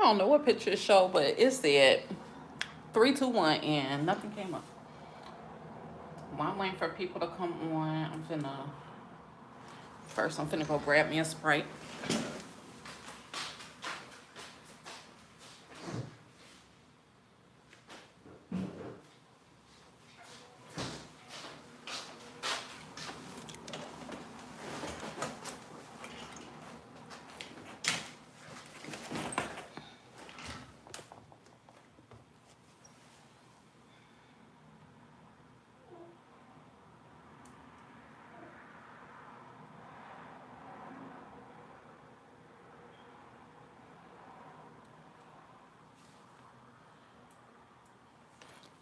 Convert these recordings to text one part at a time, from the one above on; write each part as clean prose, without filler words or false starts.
don't know what picture it showed, but it said 3, 2, 1, and nothing came up. While I'm waiting for people to come on, I'm finna go grab me a Sprite.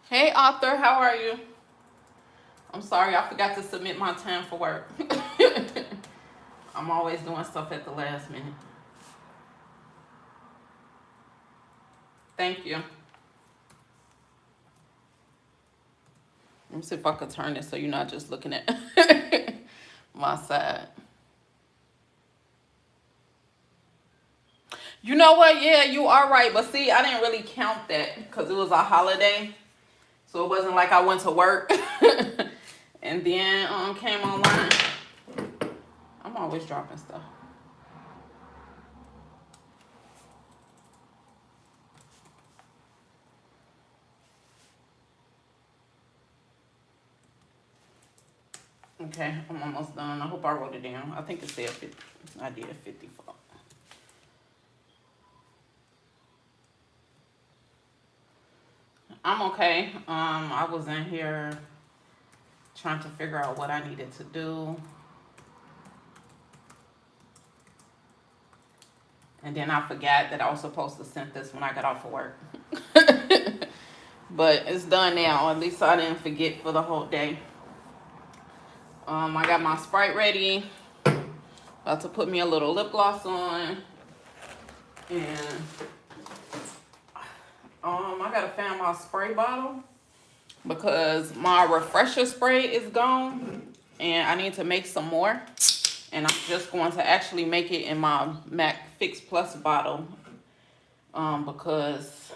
Hey, author, how are you? I'm sorry, I forgot to submit my time for work. I'm always doing stuff at the last minute. Thank you. Let me see if I can turn it so you're not just looking at my side. You know what? Yeah, you are right. But see, I didn't really count that because it was a holiday. So it wasn't like I went to work and then came online. I'm always dropping stuff. Okay, I'm almost done. I hope I wrote it down. I think it said 50. I did 54. I'm okay. I was in here trying to figure out what I needed to do. And then I forgot that I was supposed to send this when I got off of work. But it's done now. At least I didn't forget for the whole day. I got my Sprite ready. About to put me a little lip gloss on. And I gotta find my spray bottle because my refresher spray is gone and I need to make some more. And I'm just going to actually make it in my MAC Fix Plus bottle because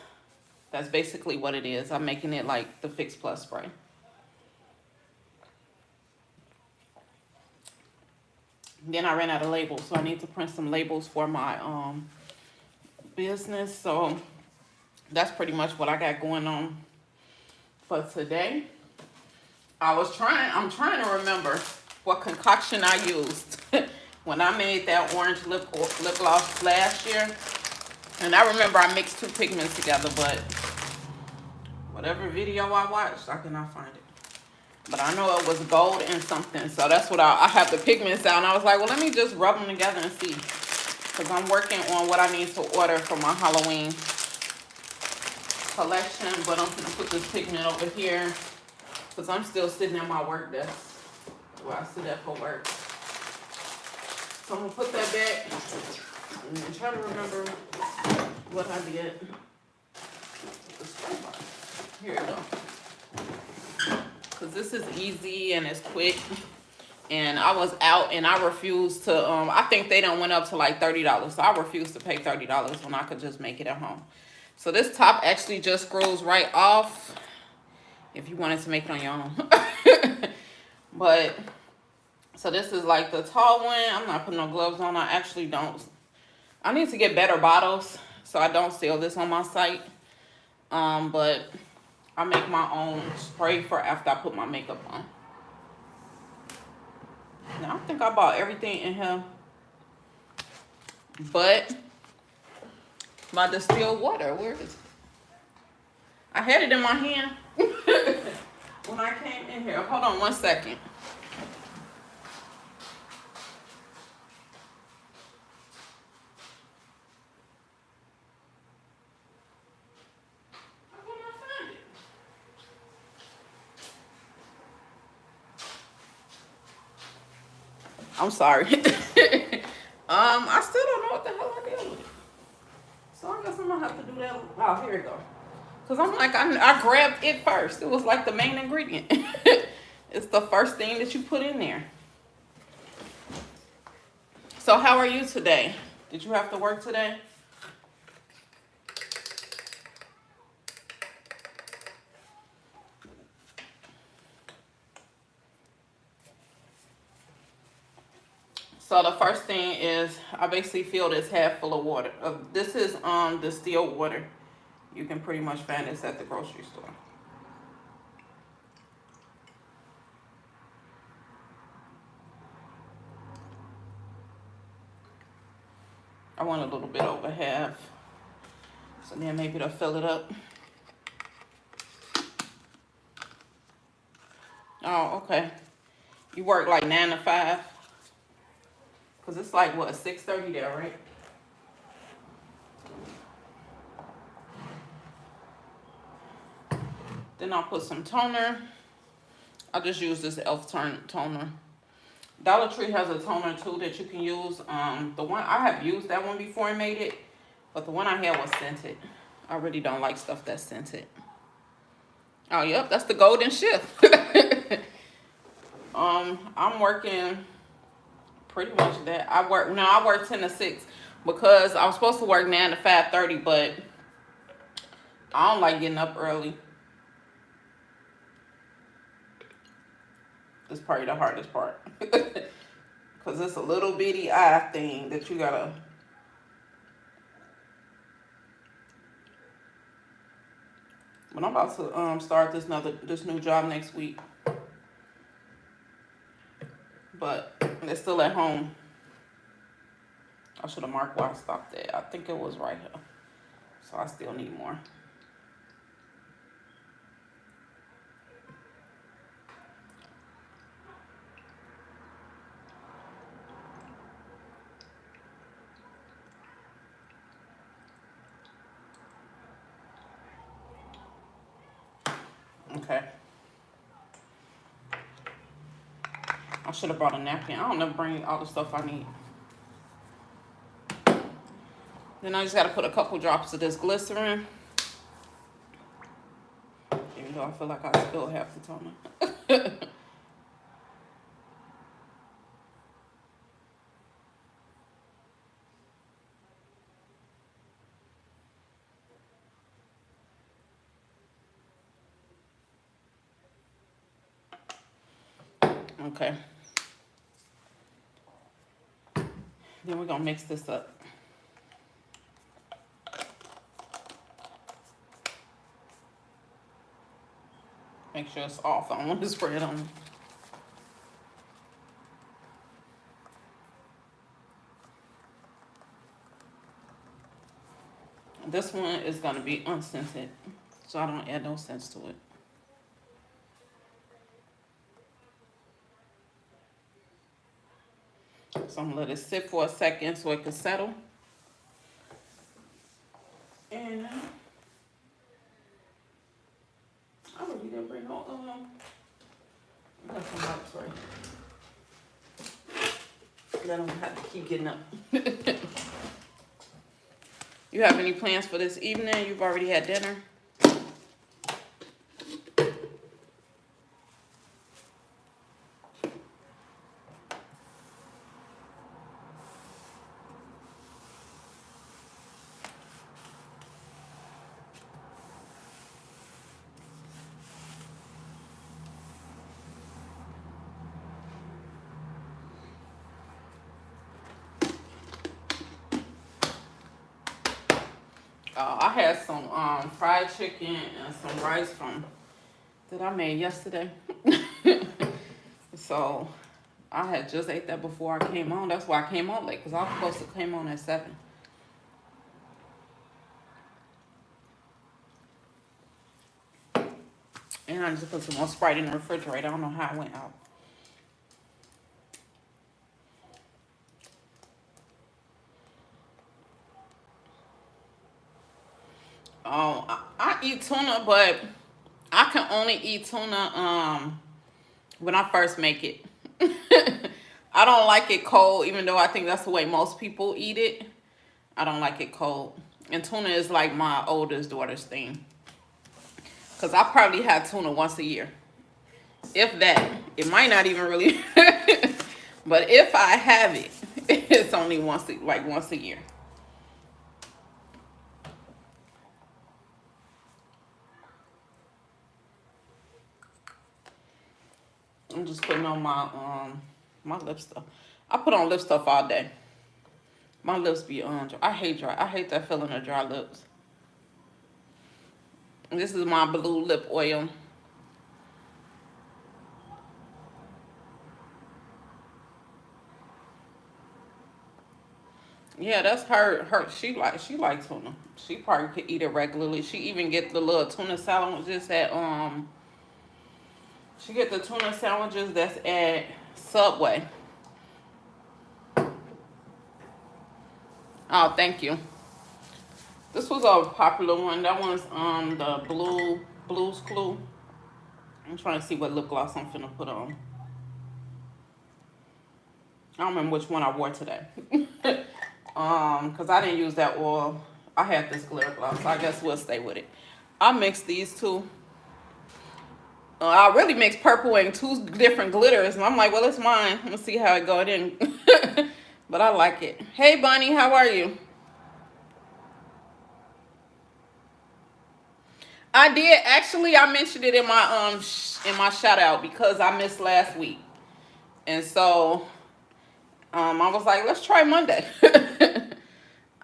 that's basically what it is. I'm making it like the Fix Plus spray. Then I ran out of labels, so I need to print some labels for my business. So that's pretty much what I got going on for today. I'm trying to remember what concoction I used when I made that orange lip gloss last year. And I remember I mixed 2 pigments together, but whatever video I watched, I cannot find it. But I know it was gold and something, so that's what I have the pigments out. And I was like, well, let me just rub them together and see. Because I'm working on what I need to order for my Halloween collection. But I'm going to put this pigment over here because I'm still sitting at my work desk where I sit at for work. So I'm going to put that back and try to remember what I did. Here we go. Because this is easy and it's quick. And I was out and I refused to, I think they done went up to like $30. So I refused to pay $30 when I could just make it at home. So this top actually just screws right off if you wanted to make it on your own. But, so this is like the tall one. I'm not putting no gloves on. I actually don't. I need to get better bottles so I don't sell this on my site. But I make my own spray for after I put my makeup on. Now, I think I bought everything in here but my distilled water. Where is it? I had it in my hand when I came in here. Hold on 1 second. I'm sorry. I still don't know what the hell I did with it. So I guess I'm gonna have to do that. Oh, here we go. Cause I'm like, I grabbed it first. It was like the main ingredient. It's the first thing that you put in there. So how are you today? Did you have to work today? So the first thing is I basically fill this half full of water. This is distilled water. You can pretty much find this at the grocery store. I want a little bit over half. So then maybe to fill it up. Oh, okay. You work like 9 to 5? Because it's like, what, 6:30 there, right? Then I'll put some toner. I'll just use this e.l.f. toner. Dollar Tree has a toner too that you can use. The one I have used that one before I made it, but the one I had was scented. I really don't like stuff that's scented. Oh, yep, that's the golden shift. I'm working pretty much that. I work 10 to 6 because I was supposed to work 9 to 5:30, but I don't like getting up early. It's probably the hardest part. Because it's a little bitty eye thing that you gotta... But I'm about to start this new job next week. But they're still at home. I should have marked where I stopped at. I think it was right here. So I still need more. Okay. I should have brought a napkin. I don't never bring all the stuff I need. Then I just got to put a couple drops of this glycerin. Even though I feel like I spilled half the toner. Okay. Then we're going to mix this up. Make sure it's off. I don't want to spray it on. This one is going to be unscented, so I don't add no scents to it. So I'm going to let it sit for a second so it can settle. And I really didn't bring no I got some wipes right here. Then I don't have to keep getting up. You have any plans for this evening? You've already had dinner? I had some fried chicken and some rice that I made yesterday. So I had just ate that before I came on. That's why I came on late, because I was supposed to come on at 7. And I just put some more Sprite in the refrigerator. I don't know how it went out. I eat tuna, but I can only eat tuna when I first make it. I don't like it cold, even though I think that's the way most people eat it. I don't like it cold. And tuna is like my oldest daughter's thing. Because I probably have tuna once a year. If that. It might not even really. But if I have it, it's only once a year. I'm just putting on my my lip stuff. I put on lip stuff all day. My lips be on. I hate dry. I hate that feeling of dry lips. And this is my blue lip oil. Yeah, that's her. She like tuna. She probably could eat it regularly. She even get the little tuna sandwiches at She get the tuna sandwiches that's at Subway. Oh, thank you. This was a popular one. That one's the Blue's Clue. I'm trying to see what lip gloss I'm finna put on. I don't remember which one I wore today. Cause I didn't use that oil. I had this glitter gloss, so I guess we'll stay with it. I mixed these two. I really mixed purple and two different glitters, and I'm like, well, it's mine. I'm gonna see how it go in. But I like it. Hey, Bunny, how are you? I did actually. I mentioned it in my shout out because I missed last week, and so I was like, let's try Monday.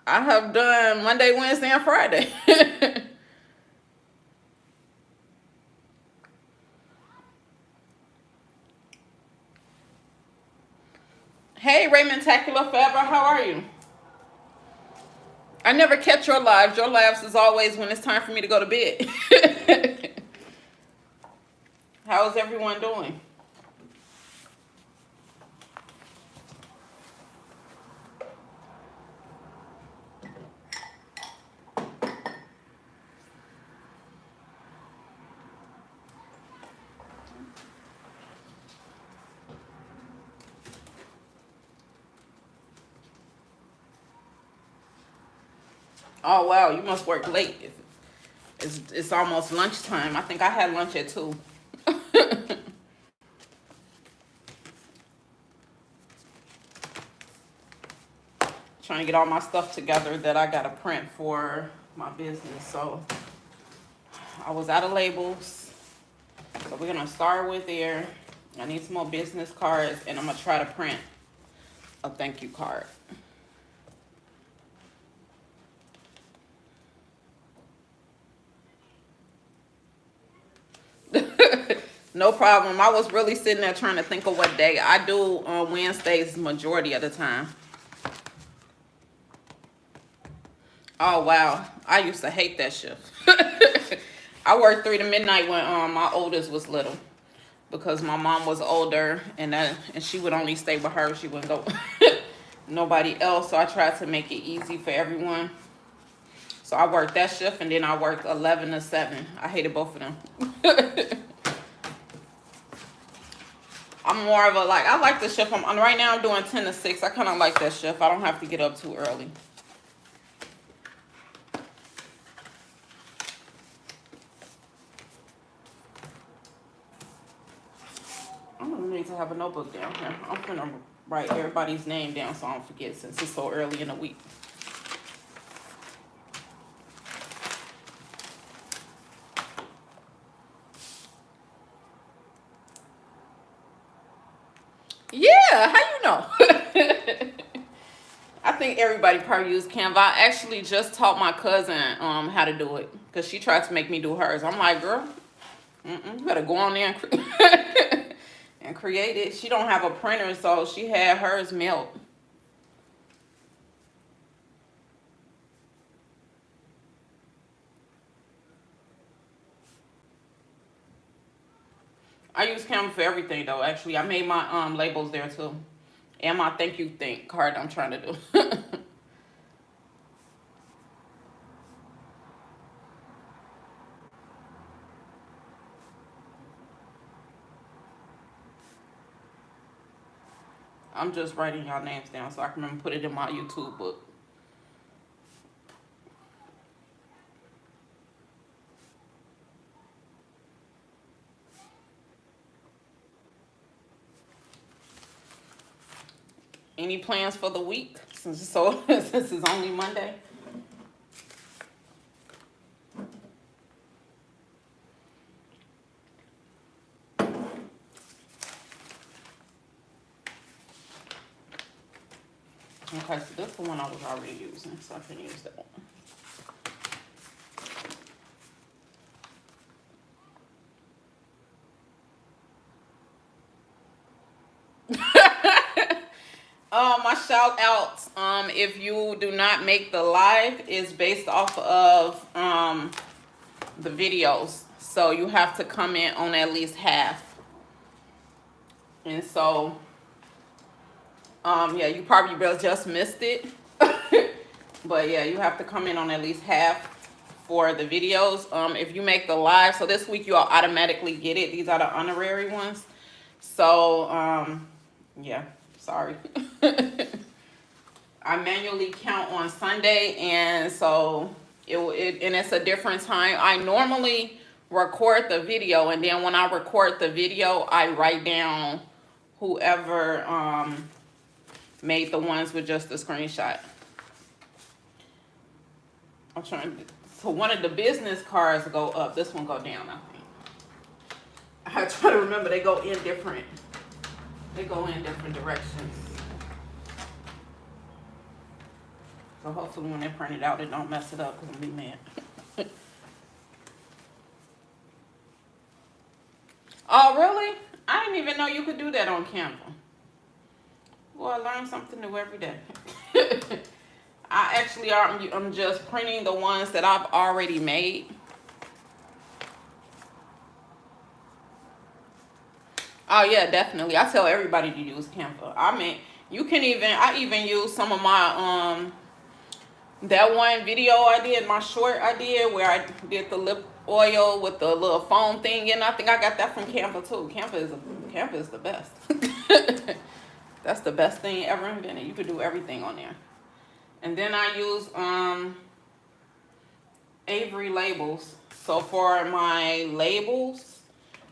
I have done Monday, Wednesday, and Friday. Hey, Raymond Tacular Forever, how are you? I never catch your lives. Your lives is always when it's time for me to go to bed. How's everyone doing? Oh, wow, you must work late. It's almost lunchtime. I think I had lunch at 2. Trying to get all my stuff together that I got to print for my business. So I was out of labels. So we're going to start with there. I need some more business cards, and I'm going to try to print a thank you card. No problem. I was really sitting there trying to think of what day. I do on Wednesdays majority of the time. Oh, wow. I used to hate that shift. I worked 3 to midnight when my oldest was little because my mom was older and she would only stay with her. She wouldn't go nobody else. So I tried to make it easy for everyone. So I worked that shift and then I worked 11 to 7. I hated both of them. I'm more of a, like, I like the shift. Right now I'm doing 10 to 6. I kind of like that shift. I don't have to get up too early. I'm going to need to have a notebook down here. I'm going to write everybody's name down so I don't forget since it's so early in the week. Yeah, how you know? I think everybody probably use Canva. I actually just taught my cousin how to do it because she tried to make me do hers. I'm like, girl, you better go on there and create it. She don't have a printer, so she had hers mailed. I use Canva for everything though. Actually, I made my labels there too, and my thank you card I'm trying to do. I'm just writing y'all names down so I can remember put it in my YouTube book. Any plans for the week? Since it's only Monday. Okay, so this is the one I was already using, so I can use that one. My shout outs, if you do not make the live, is based off of the videos. So you have to comment on at least half. And so yeah, you probably just missed it. But yeah, you have to comment on at least half for the videos. If you make the live, so this week you'll automatically get it. These are the honorary ones. So yeah, sorry. I manually count on Sunday, and so and it's a different time. I normally record the video, and then when I record the video, I write down whoever made the ones with just the screenshot. I'm trying to, so one of the business cards go up, this one go down, I think. I try to remember they go in different directions. So hopefully when they print it out, it don't mess it up, because I'm gonna be mad. Oh, really? I didn't even know you could do that on Canva. Well, I learn something new every day. I'm just printing the ones that I've already made. Oh yeah, definitely. I tell everybody to use Canva. I mean, I even use some of my that one video I did, my short I did, where I did the lip oil with the little foam thing, and I think I got that from Canva too. Canva is the best. That's the best thing ever invented. You could do everything on there. And then I use Avery labels. So for my labels,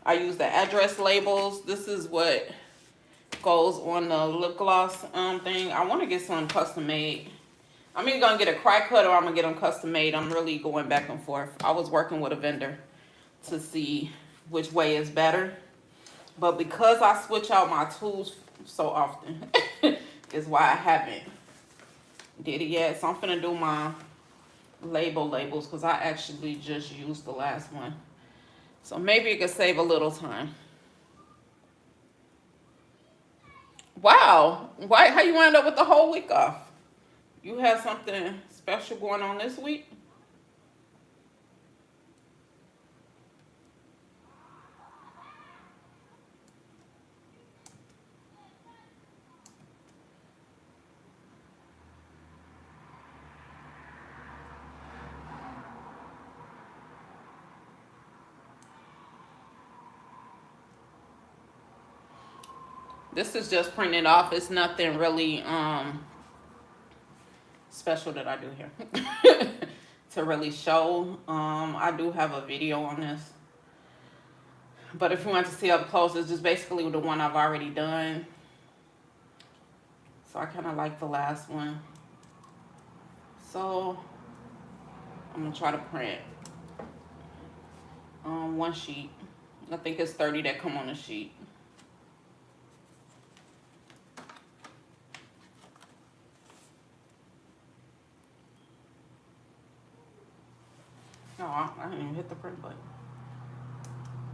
I use the address labels. This is what goes on the lip gloss thing. I want to get some custom made. I'm either going to get a cry cut or I'm going to get them custom made. I'm really going back and forth. I was working with a vendor to see which way is better. But because I switch out my tools so often is why I haven't did it yet. So I'm finna do my labels because I actually just used the last one. So maybe it could save a little time. Wow. Why? How you wind up with the whole week off? You had something special going on this week? This is just printing off. It's nothing really special that I do here to really show. I do have a video on this, but if you want to see up close, it's just basically the one I've already done. So I kind of like the last one. So I'm gonna try to print one sheet. I think it's 30 that come on the sheet. Oh, I didn't even hit the print button.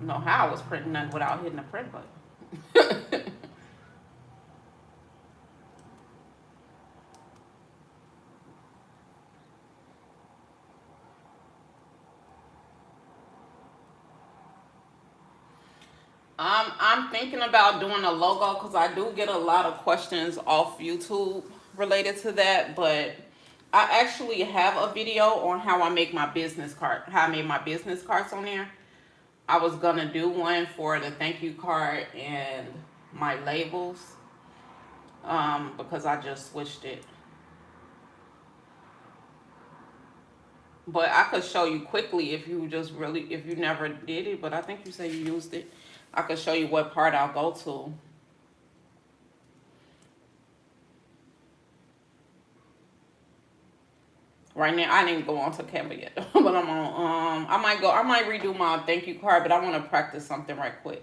Know how I was printing that without hitting the print button. I'm thinking about doing a logo because I do get a lot of questions off YouTube related to that, but I actually have a video on how I make my business card, how I made my business cards on there. I was gonna do one for the thank you card and my labels because I just switched it. But I could show you quickly if you never did it, but I think you say you used it. I could show you what part I'll go to. Right now, I didn't go on to Canva yet, but I'm on. I might redo my thank you card, but I want to practice something right quick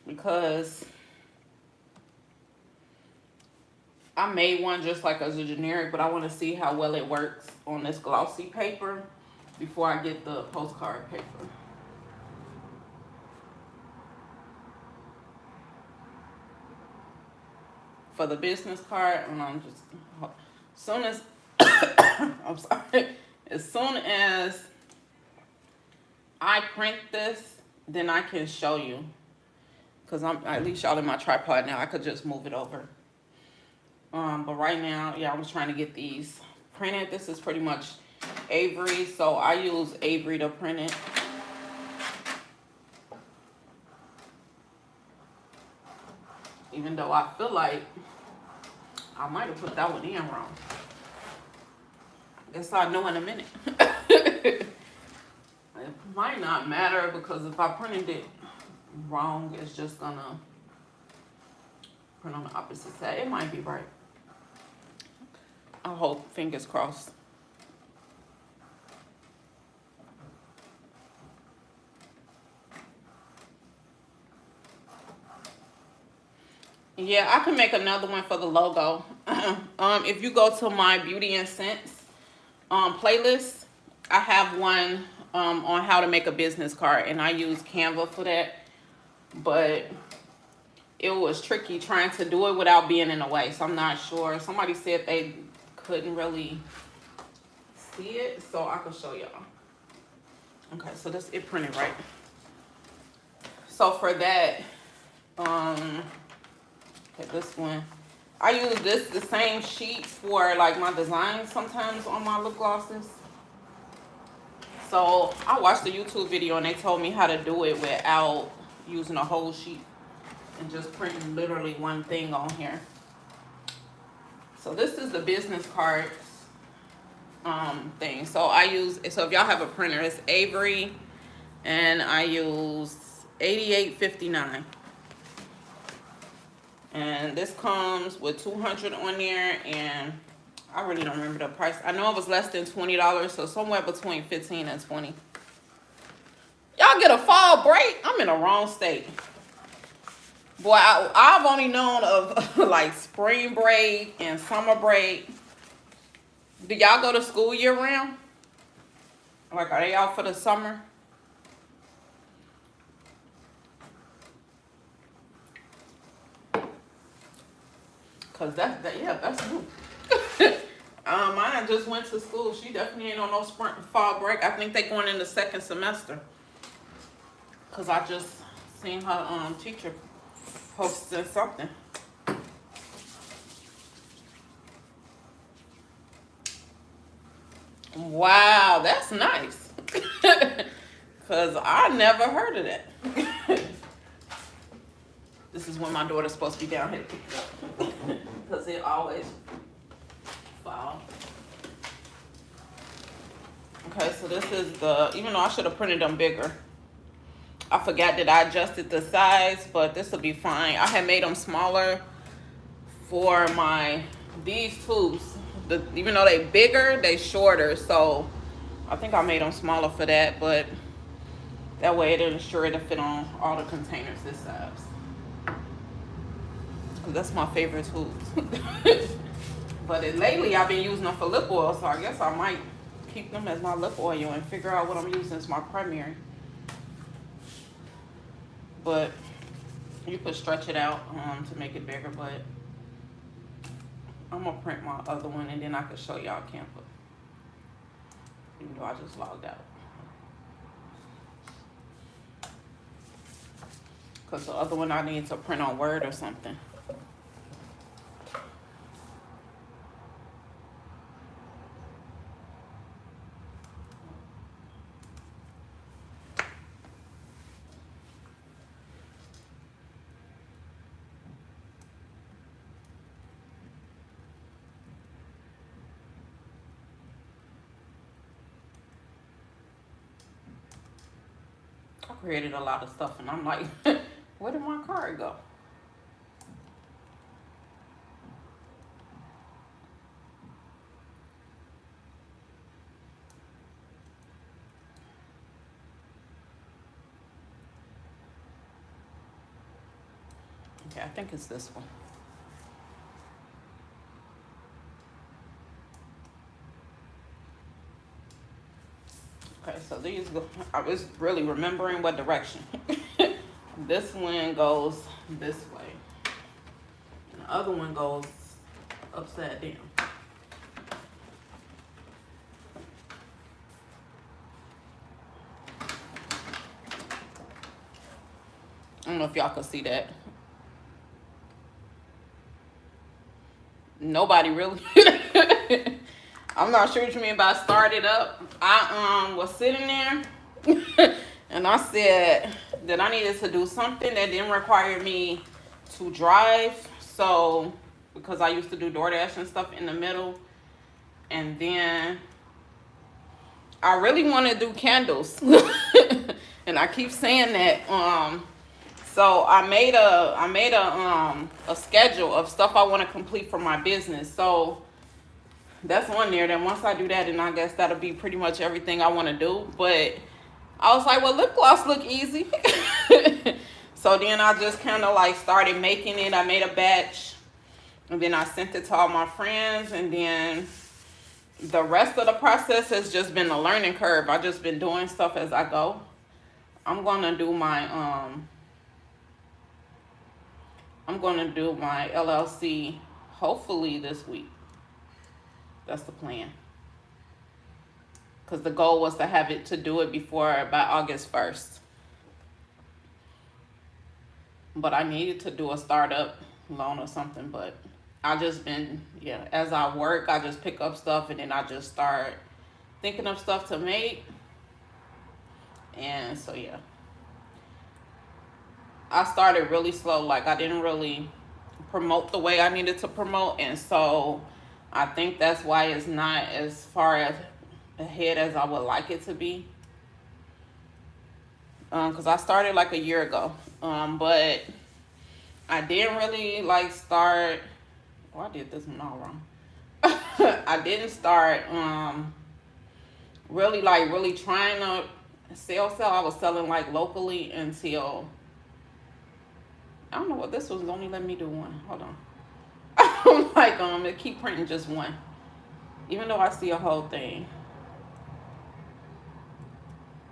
because I made one just like as a generic, but I want to see how well it works on this glossy paper before I get the postcard paper. For the business card, and I'm just, as soon as, I'm sorry, as soon as I print this, then I can show you. Because I'm, at least y'all in my tripod now, I could just move it over. But right now, yeah, I was trying to get these printed. This is pretty much Avery, so I use Avery to print it. Even though I feel like I might have put that one in wrong. Guess I'll know in a minute. It might not matter because if I printed it wrong, it's just gonna print on the opposite side. It might be right. I hope, fingers crossed. Yeah, I can make another one for the logo. If you go to my Beauty and Scents playlist, I have one on how to make a business card, and I use Canva for that. But it was tricky trying to do it without being in the way, so I'm not sure. Somebody said they couldn't really see it, so I can show y'all. Okay, so this, it printed right. So for that, okay, this one, I use this, the same sheet for like my designs sometimes on my lip glosses. So I watched a YouTube video and they told me how to do it without using a whole sheet and just printing literally one thing on here. So this is the business cards thing. So I use, so if y'all have a printer, it's Avery, and I use 8859. And this comes with 200 on there, and I really don't remember the price. I know it was less than $20, so somewhere between 15 and 20. Y'all get a fall break? I'm in the wrong state. Boy, I've only known of like spring break and summer break. Do y'all go to school year round? Like, are they out for the summer? Cause that's new. Mine just went to school. She definitely ain't on no fall break. I think they going in the second semester. Cause I just seen her teacher posting something. Wow, that's nice. Cause I never heard of that. This is when my daughter's supposed to be down here to pick it up. Cause it always fall. Okay, so this is the, even though I should have printed them bigger, I forgot that I adjusted the size, but this will be fine. I had made them smaller for these tubes. Even though they bigger, they shorter, so I think I made them smaller for that, but that way it'll ensure to fit on all the containers this size. That's my favorite tubes. But lately I've been using them for lip oil, so I guess I might keep them as my lip oil and figure out what I'm using as my primary. But you could stretch it out to make it bigger, but I'm gonna print my other one and then I can show y'all Canva. Even though I just logged out. Cause the other one I need to print on Word or something. I created a lot of stuff and I'm like, where did my card go? Okay, I think it's this one. Okay, so these go, I was really remembering what direction. This one goes this way. And the other one goes upside down. I don't know if y'all can see that. Nobody really. I'm not sure what you mean by start it up. I was sitting there and I said that I needed to do something that didn't require me to drive. So, because I used to do DoorDash and stuff in the middle. And then I really want to do candles. And I keep saying that. So I made a schedule of stuff I want to complete for my business. So that's on there. Then once I do that, then I guess that'll be pretty much everything I want to do. But I was like, well, lip gloss look easy. So then I just kind of like started making it. I made a batch and then I sent it to all my friends. And then the rest of the process has just been a learning curve. I've just been doing stuff as I go. I'm going to do my LLC hopefully this week. That's the plan. Because the goal was to have it to do it before by August 1st. But I needed to do a startup loan or something. But I just been, yeah, as I work, I just pick up stuff and then I just start thinking of stuff to make. And so, yeah. I started really slow. Like, I didn't really promote the way I needed to promote. And so I think that's why it's not as far as ahead as I would like it to be. Because I started like a year ago. But I didn't really like start. Oh, I did this one all wrong. I didn't start really trying to sell. I was selling like locally until, I don't know what this was only letting me do one. Hold on. I'm like, it keep printing just one. Even though I see a whole thing.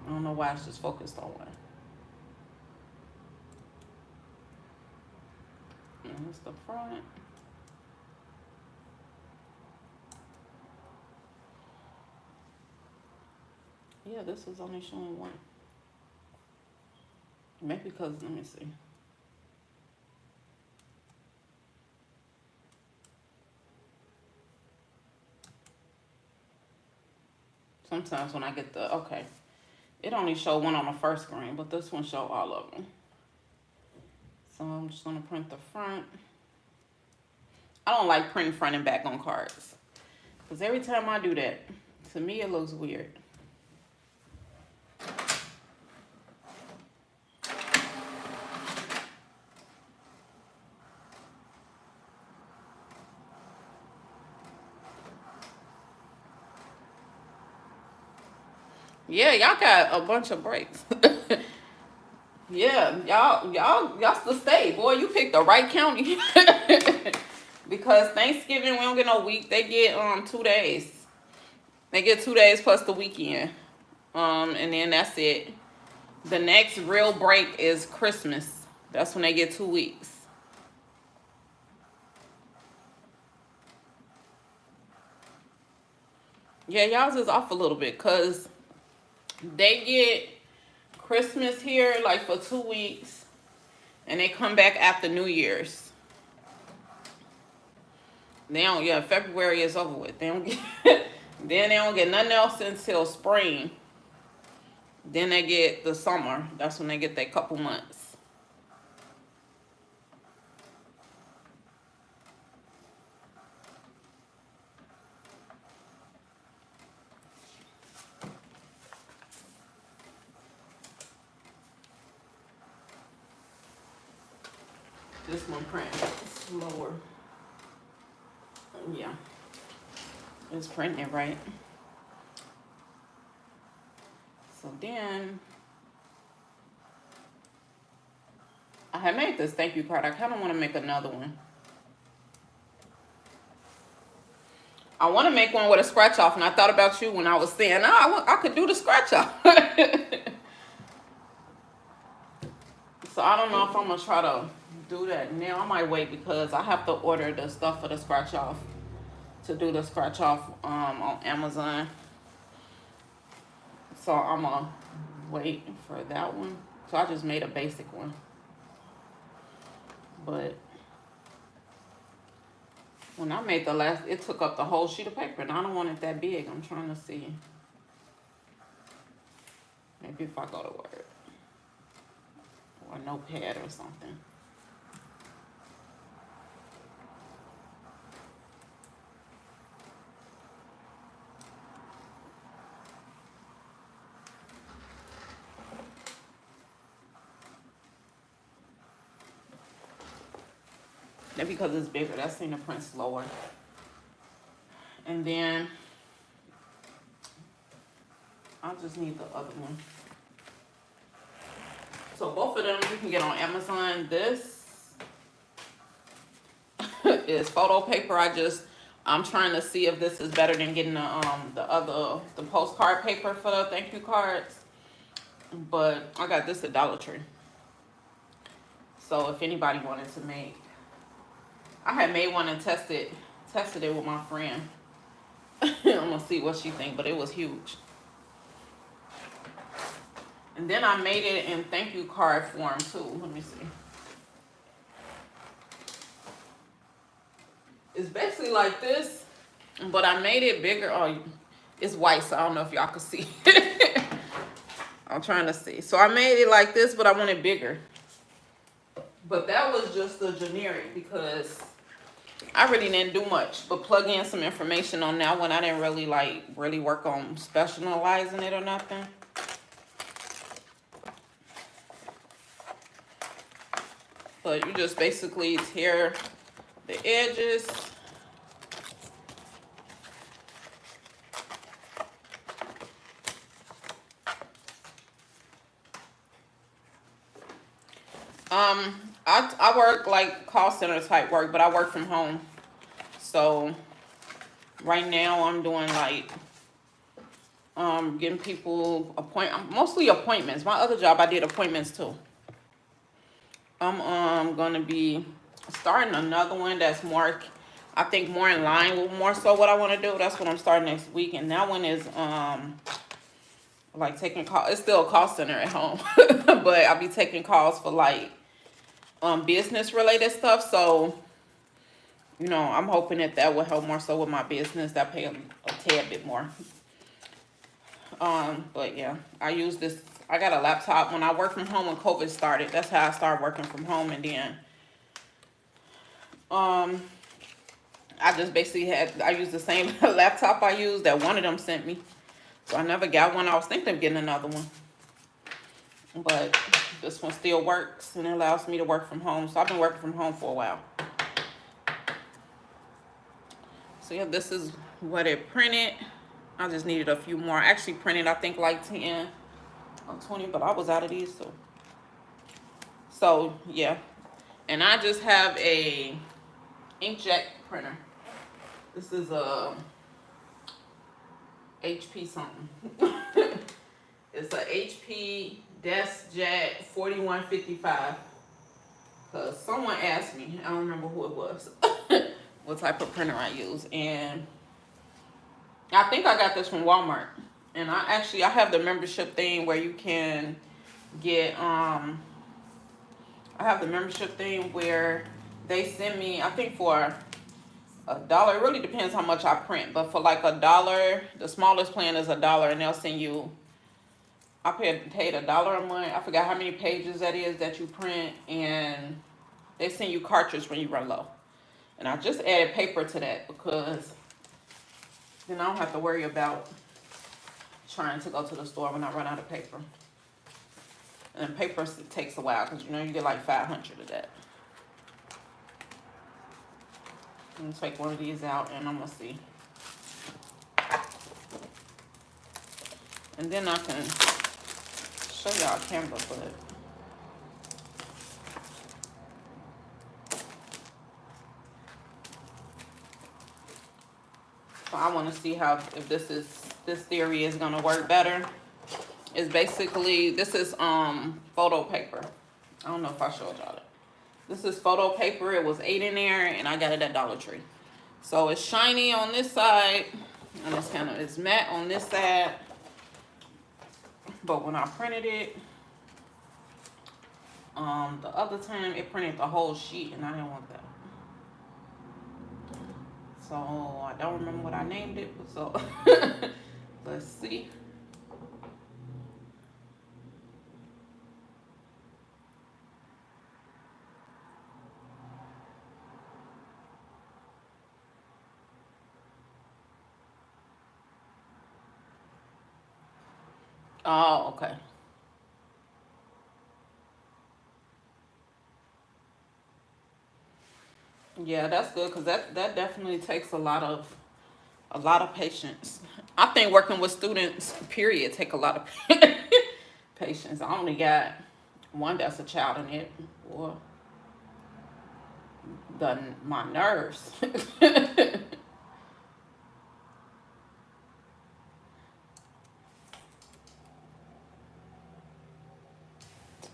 I don't know why it's just focused on one. And here's the front. Yeah, this is only showing one. Maybe because, let me see. Sometimes when I get the, okay, it only show one on the first screen, but this one show all of them. So I'm just gonna print the front. I don't like printing front and back on cards, because every time I do that, to me it looks weird. Yeah, y'all got a bunch of breaks. Yeah, y'all still stay. Boy, you picked the right county. Because Thanksgiving, we don't get no week. They get 2 days. They get 2 days plus the weekend. And then that's it. The next real break is Christmas. That's when they get 2 weeks. Yeah, y'all's is off a little bit because they get Christmas here like for 2 weeks and they come back after New Year's. They don't, yeah, February is over with. They don't get, then they don't get nothing else until spring. Then they get the summer. That's when they get their couple months. This one print slower. Yeah. It's printing right. So then I had made this thank you card. I kind of want to make another one. I want to make one with a scratch off, and I thought about you when I was saying, I could do the scratch off. So I don't know if I'm gonna try to do that now. I might wait because I have to order the stuff for the scratch off to do the scratch off on Amazon. So I'm gonna wait for that one. So I just made a basic one, but when I made the last, it took up the whole sheet of paper, and I don't want it that big. I'm trying to see. Maybe if I go to work or a notepad or something. Maybe because it's bigger, that's seem to print slower. And then I just need the other one. So both of them you can get on Amazon. This is photo paper. I'm trying to see if this is better than getting the postcard paper for the thank you cards. But I got this at Dollar Tree. So if anybody wanted to make, I had made one and tested it with my friend. I'm gonna see what she think, but it was huge. And then I made it in thank you card form too. Let me see. It's basically like this, but I made it bigger. Oh, it's white, so I don't know if y'all can see. I'm trying to see. So I made it like this, but I want it bigger. But that was just the generic because I really didn't do much but plug in some information on that one. I didn't really work on specializing it or nothing. But you just basically tear the edges. I work like call center type work, but I work from home. So right now I'm doing like getting people mostly appointments. My other job I did appointments too. I'm gonna be starting another one that's more, I think, more in line with more so what I want to do. That's what I'm starting next week, and that one is like taking calls. It's still a call center at home, but I'll be taking calls for like business related stuff. So you know, I'm hoping that will help more so with my business. That pay a tad bit more. But yeah, I use this. I got a laptop when I worked from home when COVID started. That's how I started working from home, and then I just basically I used the same laptop I used that one of them sent me. So I never got one. I was thinking of getting another one, but this one still works and it allows me to work from home. So I've been working from home for a while. So yeah, this is what it printed. I just needed a few more. I actually printed, I think, like 10 or 20, but I was out of these. So yeah, and I just have a inkjet printer. This is a HP something. It's a HP DeskJet 4155. Cause someone asked me, I don't remember who it was, what type of printer I use, and I think I got this from Walmart. And I have the membership thing where you can get I have the membership thing where they send me, I think for $1. It really depends how much I print, but for like $1, the smallest plan is $1, and they'll send you, I paid $1 a month. I forgot how many pages that is that you print, and they send you cartridge when you run low. And I just added paper to that because then I don't have to worry about trying to go to the store when I run out of paper. And paper takes a while because, you know, you get like 500 of that. I'm going to take one of these out and I'm going to see. And then I can show y'all Canva, but So I want to see how, if this theory is gonna work better. It's basically, this is photo paper. I don't know if I showed y'all that. This is photo paper. It was 8 in there, and I got it at Dollar Tree. So it's shiny on this side, and it's matte on this side. But when I printed it, the other time it printed the whole sheet, and I didn't want that. So I don't remember what I named it. So let's see. Oh, okay. Yeah, that's good, because that definitely takes a lot of patience. I think working with students, period, take a lot of patience. I only got one that's a child in it. Boy, my nerves.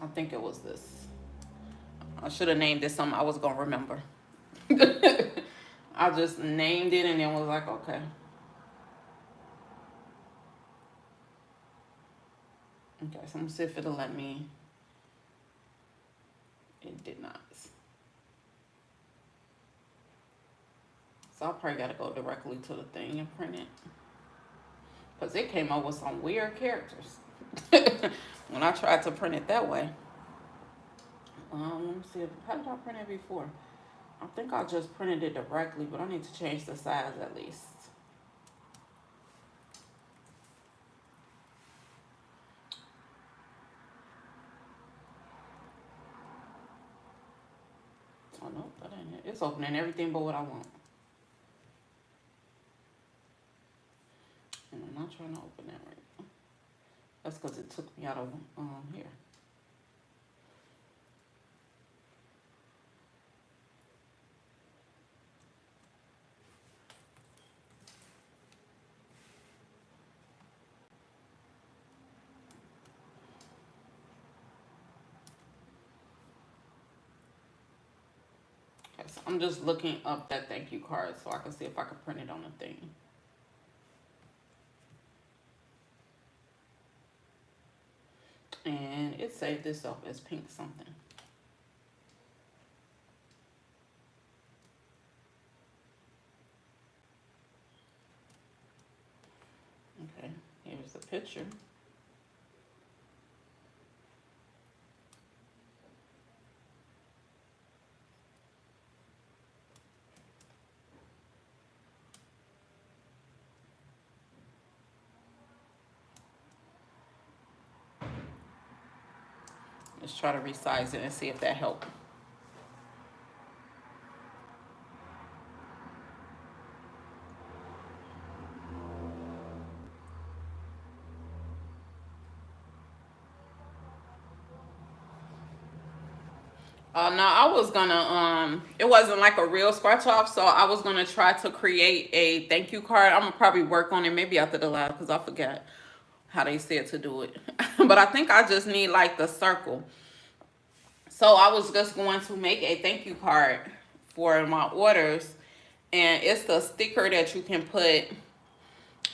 I think it was this. I should have named it something I was gonna remember. I just named it and then was like, okay. Okay, so I'm gonna see if it'll let me. It did not. So I probably gotta go directly to the thing and print it. Because it came up with some weird characters when I tried to print it that way. Let me see. How did I print it before? I think I just printed it directly, but I need to change the size at least. Oh, no, that ain't it. It's opening everything but what I want. And I'm not trying to open that right now. That's because it took me out of here. Okay, so I'm just looking up that thank you card so I can see if I can print it on the thing. And it saved this up as pink something. Okay, here's the picture. Let's try to resize it and see if that helps. No, I was gonna, it wasn't like a real scratch off, so I was gonna try to create a thank you card. I'm gonna probably work on it maybe after the live because I forgot how they said to do it. But I think I just need like the circle. So I was just going to make a thank you card for my orders, and it's the sticker that you can put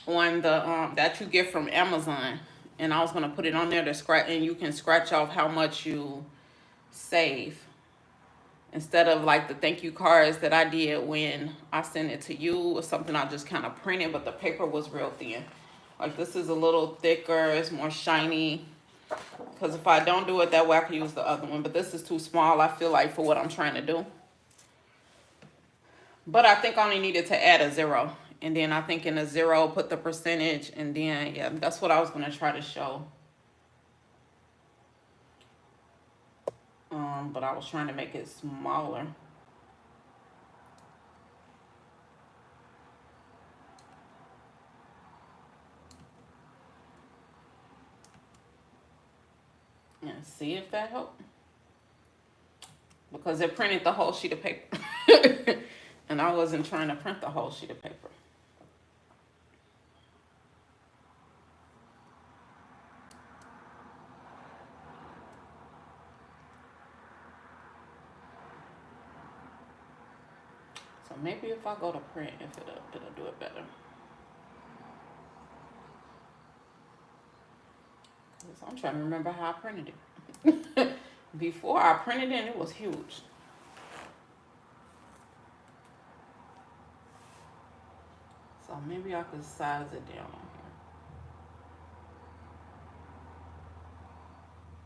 on the that you get from Amazon. And I was gonna put it on there to scratch, and you can scratch off how much you save, instead of like the thank you cards that I did when I sent it to you, or something I just kind of printed, but the paper was real thin. Like this is a little thicker, it's more shiny. Because if I don't do it that way, I can use the other one. But this is too small, I feel like, for what I'm trying to do. But I think I only needed to add a 0. And then I think in a 0, put the percentage. And then, yeah, that's what I was going to try to show. But I was trying to make it smaller. And see if that helped. Because it printed the whole sheet of paper. And I wasn't trying to print the whole sheet of paper. So maybe if I go to print, if it'll do it better. Cause I'm trying to remember how I printed it. Before I printed it, it was huge. So maybe I could size it down on here.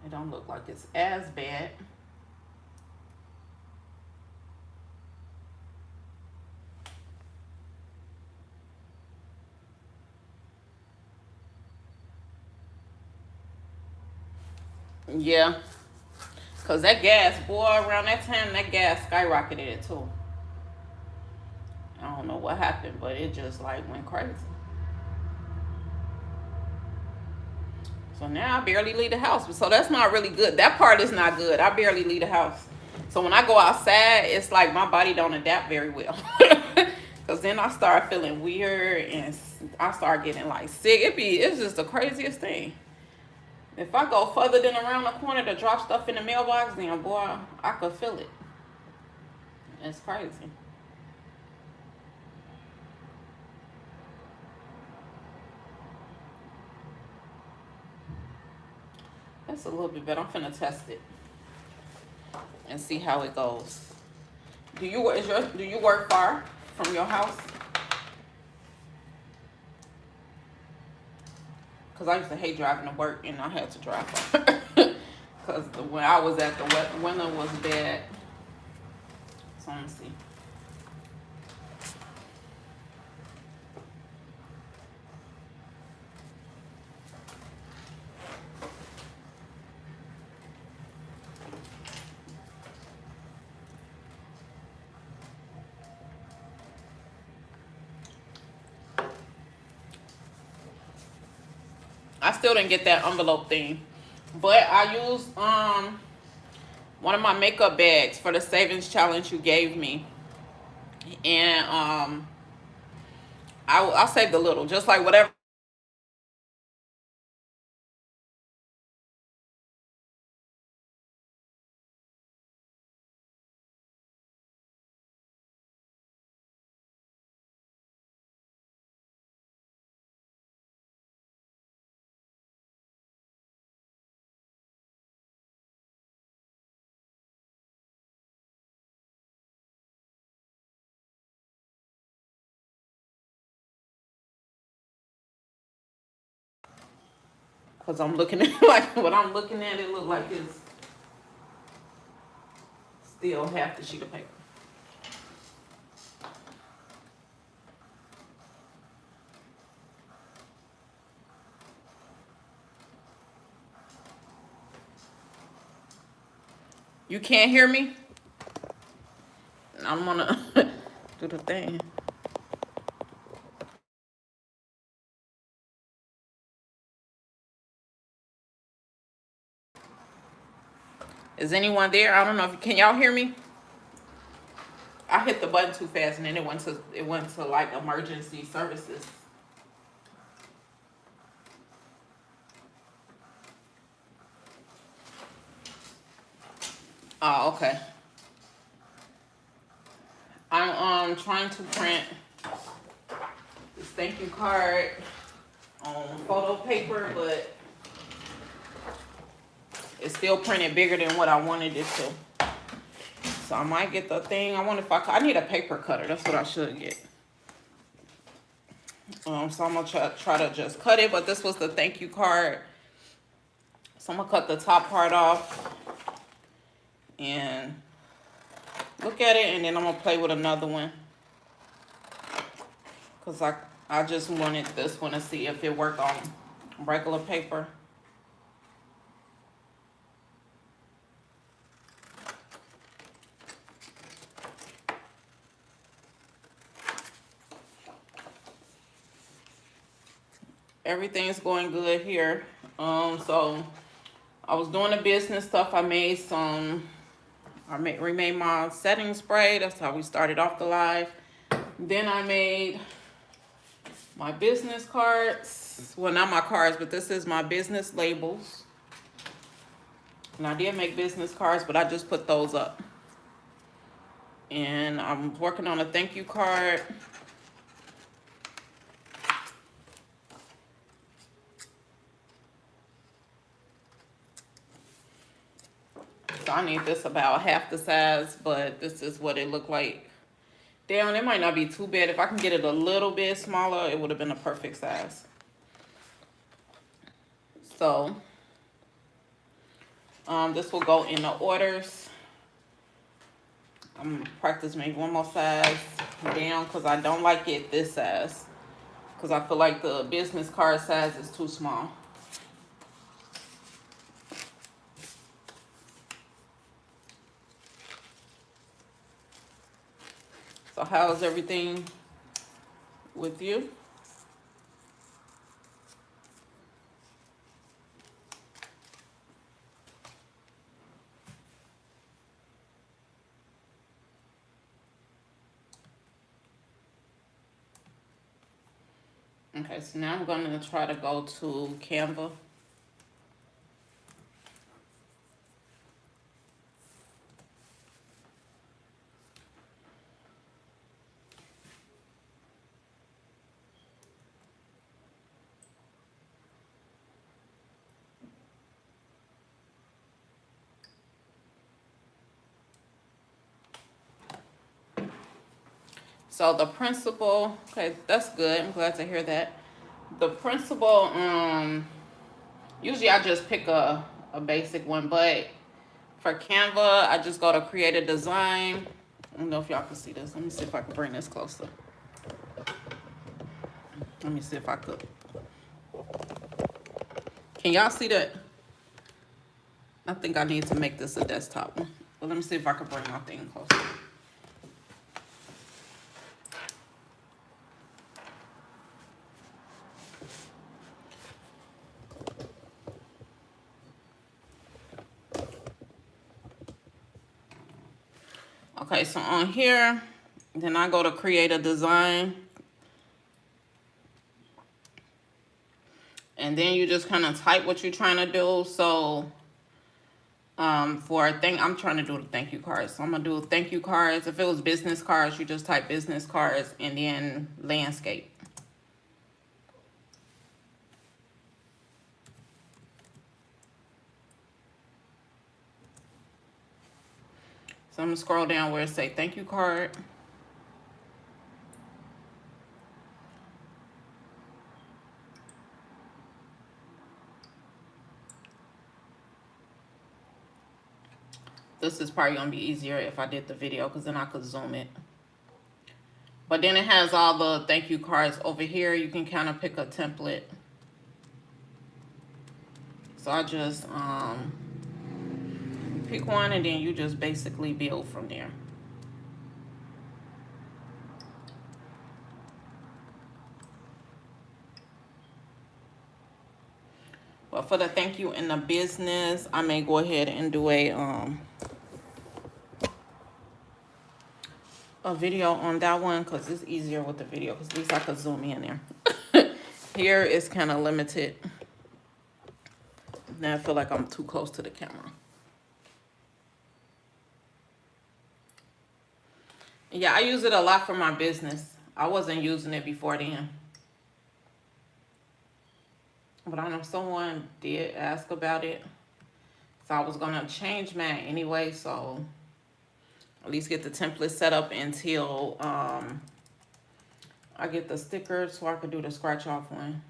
It don't look like it's as bad. Yeah, cause that gas, boy, around that time, that gas skyrocketed too. I don't know what happened, but it just like went crazy. So now I barely leave the house. So that's not really good. That part is not good. I barely leave the house. So when I go outside, it's like my body don't adapt very well. Cause then I start feeling weird and I start getting like sick. It's just the craziest thing. If I go further than around the corner to drop stuff in the mailbox, then boy, I could feel it. It's crazy. That's a little bit better. I'm finna test it and see how it goes. Do you work far from your house? Cause I used to hate driving to work and I had to drive far. Cause when I was at the weather was bad. So let me see. I still didn't get that envelope thing, but I used one of my makeup bags for the savings challenge you gave me, and I saved a little, just like whatever. Cause I'm looking at like what I'm looking at, it look like it's still half the sheet of paper. You can't hear me? I'm gonna do the thing. Is anyone there? I don't know if can y'all hear me? I hit the button too fast and then it went to like emergency services. Oh, okay. I'm trying to print this thank you card on photo paper, but it's still printed bigger than what I wanted it to. So I might get the thing. I wonder if I need a paper cutter. That's what I should get. So I'm gonna try to just cut it, but this was the thank you card. So I'm gonna cut the top part off and look at it, and then I'm gonna play with another one. Cause I just wanted this one to see if it worked on regular paper. Everything's going good here. So I was doing the business stuff. I remade my setting spray. That's how we started off the live. Then I made my business cards. Well, not my cards, but this is my business labels. And I did make business cards, but I just put those up. And I'm working on a thank you card. So I need this about half the size, but this is what it looked like. Damn, it might not be too bad. If I can get it a little bit smaller, it would have been a perfect size. So this will go in the orders. I'm gonna practice maybe one more size down because I don't like it this size, because I feel like the business card size is too small. So how's everything with you? Okay, so now I'm going to try to go to Canva. So the principal, okay, that's good. I'm glad to hear that. The principal, usually I just pick a basic one, but for Canva, I just go to create a design. I don't know if y'all can see this. Let me see if I can bring this closer. Let me see if I could. Can y'all see that? I think I need to make this a desktop one. But let me see if I can bring my thing closer. Okay, so on here, then I go to create a design. And then you just kind of type what you're trying to do. So for a thing, I'm trying to do the thank you cards. So I'm going to do thank you cards. If it was business cards, you just type business cards and then landscape. So I'm going to scroll down where it say thank you card. This is probably going to be easier if I did the video, because then I could zoom it. But then it has all the thank you cards over here. You can kind of pick a template. So I just pick one and then you just basically build from there. But for the thank you in the business, I may go ahead and do a video on that one, because it's easier with the video, because at least I could zoom in there. Here is kind of limited. Now I feel like I'm too close to the camera. Yeah, I use it a lot for my business. I wasn't using it before then. But I know someone did ask about it. So I was going to change mine anyway, so at least get the template set up until I get the stickers so I could do the scratch off one.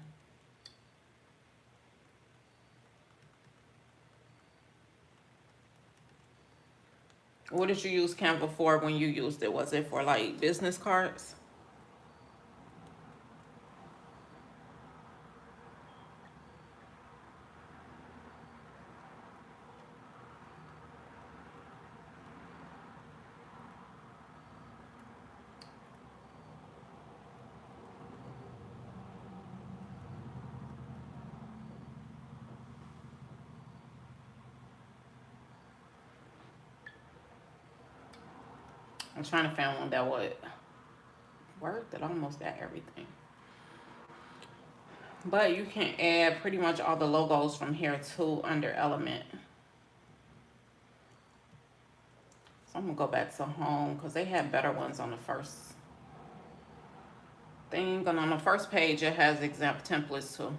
What did you use Canva for when you used it? Was it for like business cards? I'm trying to find one that would work, that almost got everything. But you can add pretty much all the logos from here too under element. So I'm gonna go back to home because they had better ones on the first thing. And on the first page, it has example templates too.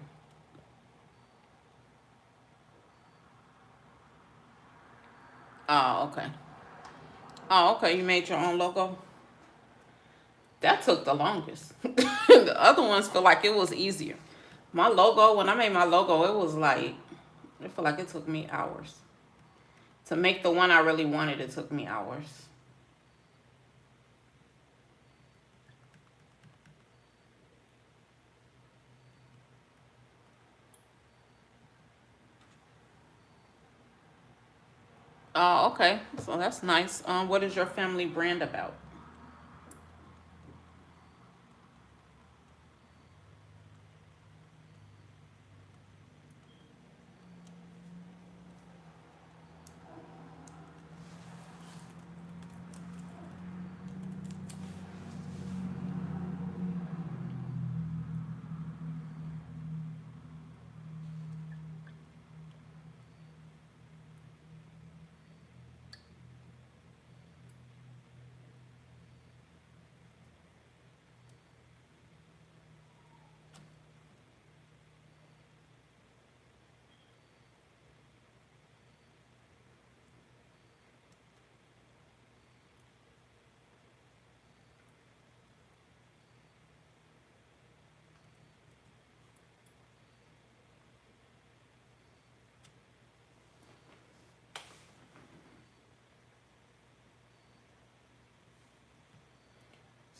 Oh, okay. Oh, okay. You made your own logo? That took the longest. The other ones feel like it was easier. My logo, when I made my logo, it was like, I feel like it took me hours. To make the one I really wanted, it took me hours. Oh, okay. So that's nice. What is your family brand about?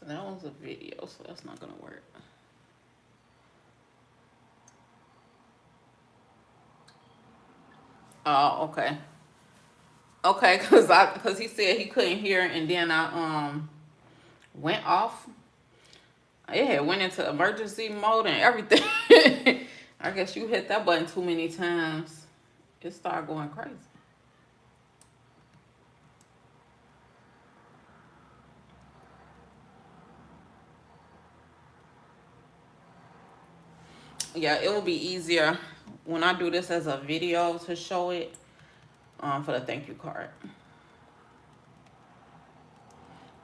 So that was a video, so that's not gonna work. Oh, okay. Okay, cause he said he couldn't hear, and then I went off. It had went into emergency mode and everything. I guess you hit that button too many times. It started going crazy. Yeah, it will be easier when I do this as a video to show it for the thank you card.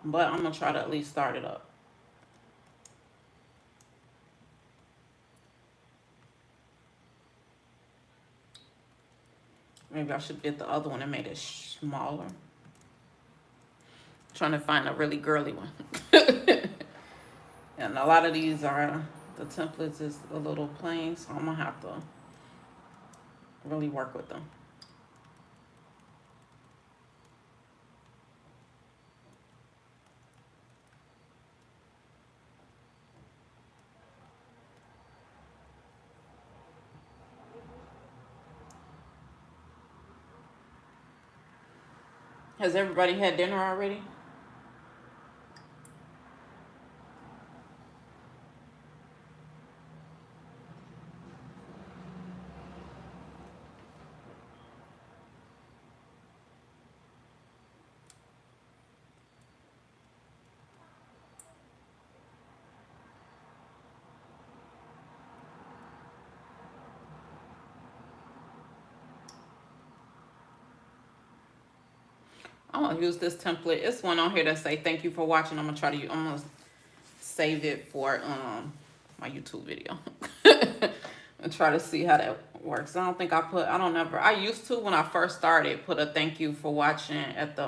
But I'm gonna try to at least start it up. Maybe I should get the other one and made it smaller. Trying to find a really girly one. And a lot of these are, the templates is a little plain, so I'm gonna have to really work with them. Has everybody had dinner already? I'm gonna use this template. It's one on here that say thank you for watching. I'm gonna save it for my YouTube video. And try to see how that works. I used to, when I first started, put a thank you for watching at the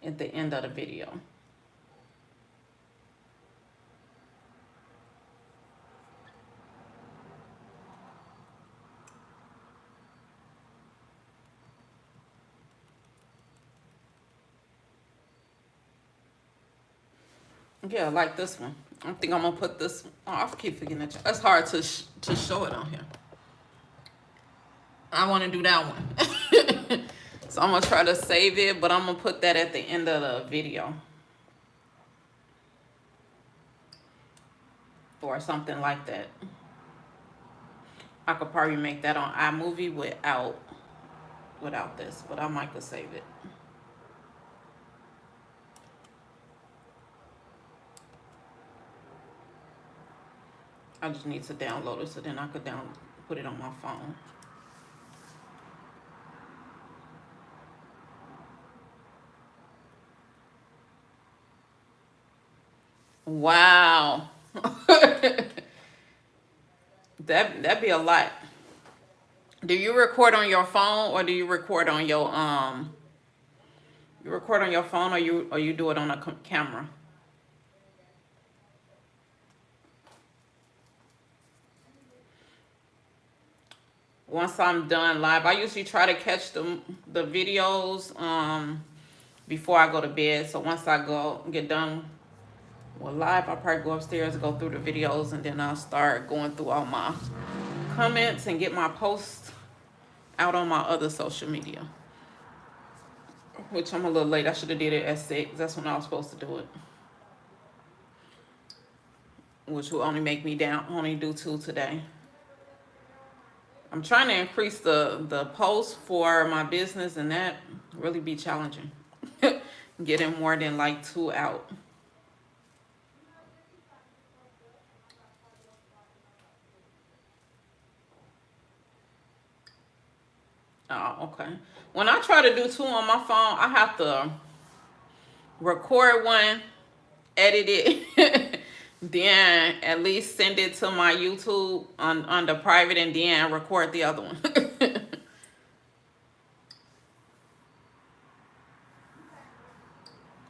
end of the video. Yeah, like this one. I think I'm gonna put this. Oh, I keep forgetting that. It's hard to show it on here. I want to do that one. So I'm gonna try to save it, but I'm gonna put that at the end of the video or something like that. I could probably make that on iMovie without this, but I might could save it. I just need to download it so then I could put it on my phone. Wow. That'd be a lot. Do you record on your phone or do you record on your you record on your phone or you do it on a camera? Once I'm done live, I usually try to catch the videos before I go to bed. So once I get done with live, I'll probably go upstairs and go through the videos, and then I'll start going through all my comments and get my posts out on my other social media. Which I'm a little late. I should have did it at 6. That's when I was supposed to do it. Which will only make me only do 2 today. I'm trying to increase the posts for my business, and that really be challenging. Getting more than like 2 out. Oh, okay. When I try to do 2 on my phone, I have to record one, edit it, then at least send it to my YouTube on the private, and then record the other one.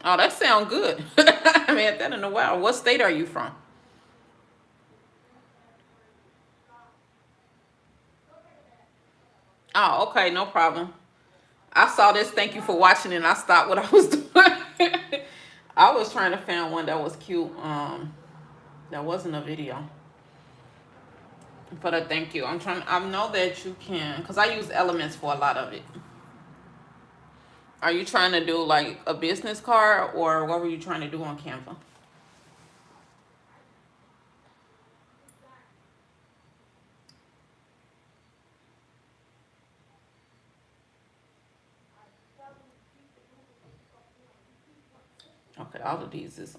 Oh, that sounds good. I haven't had that in a while. What state are you from? Oh, okay, no problem. I saw this. Thank you for watching, and I stopped what I was doing. I was trying to find one that was cute. That wasn't a video. But a thank you. I know that you can, because I use Elements for a lot of it. Are you trying to do like a business card, or what were you trying to do on Canva? Okay, all of these is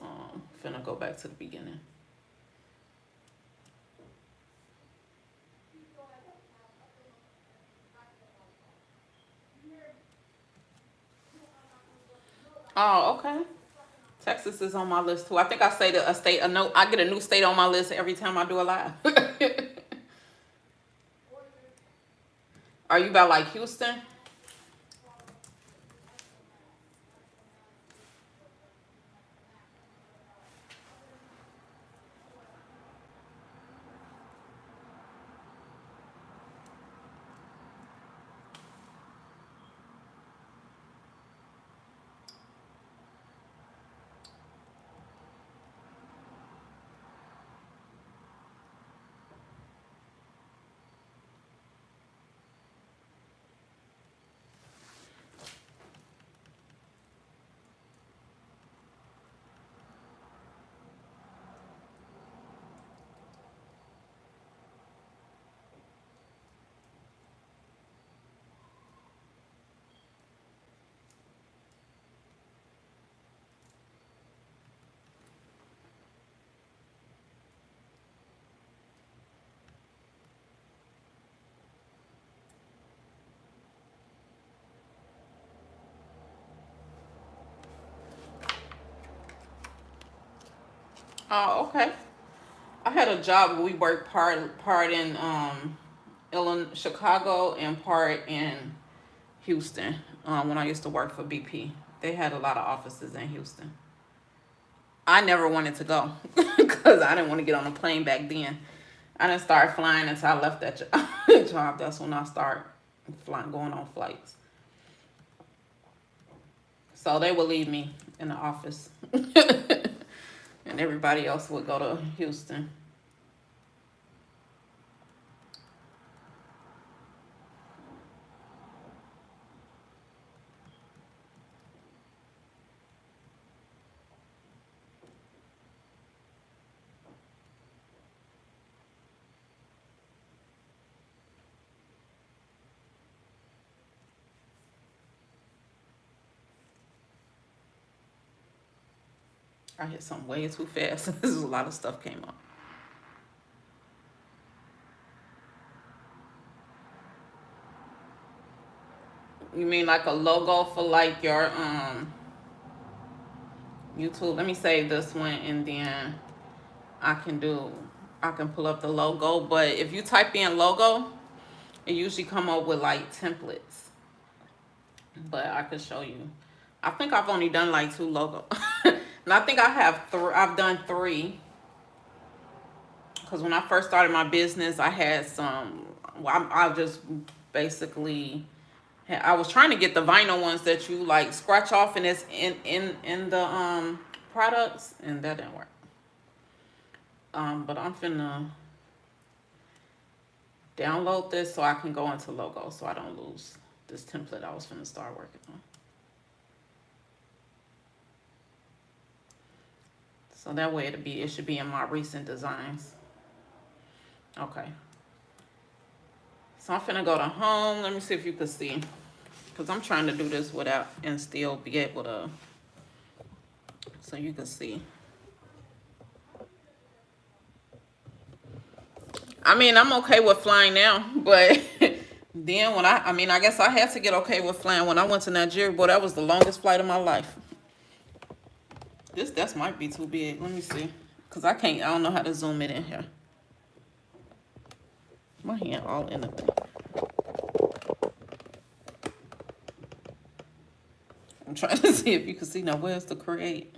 finna go back to the beginning. Oh, okay. Texas is on my list too. I think I say a state, a note. I get a new state on my list every time I do a live. Are you about like Houston? Oh, okay. I had a job where we worked part in Illinois, Chicago, and part in Houston. When I used to work for BP, they had a lot of offices in Houston. I never wanted to go because I didn't want to get on a plane back then. I didn't start flying until I left that job. That's when I started flying, going on flights. So they would leave me in the office, and everybody else would go to Houston. I hit something way too fast. This is a lot of stuff came up. You mean like a logo for like YouTube. Let me save this one, and then I can pull up the logo. But if you type in logo, it usually come up with like templates. But I could show you. I think I've only done like 2 logos. And I think I've done 3. Because when I first started my business, I had some, well, I just basically, I was trying to get the vinyl ones that you like scratch off and it's in the products, and that didn't work. But I'm finna download this so I can go into logo so I don't lose this template I was finna start working on. So that way it should be in my recent designs. Okay. So I'm finna go to home. Let me see if you can see. Because I'm trying to do this without and still be able to, so you can see. I mean, I'm okay with flying now, but then when I guess I had to get okay with flying when I went to Nigeria. Boy, that was the longest flight of my life. This might be too big. Let me see. Because I don't know how to zoom it in here. My hand all in the thing. I'm trying to see if you can see now. Where's the create?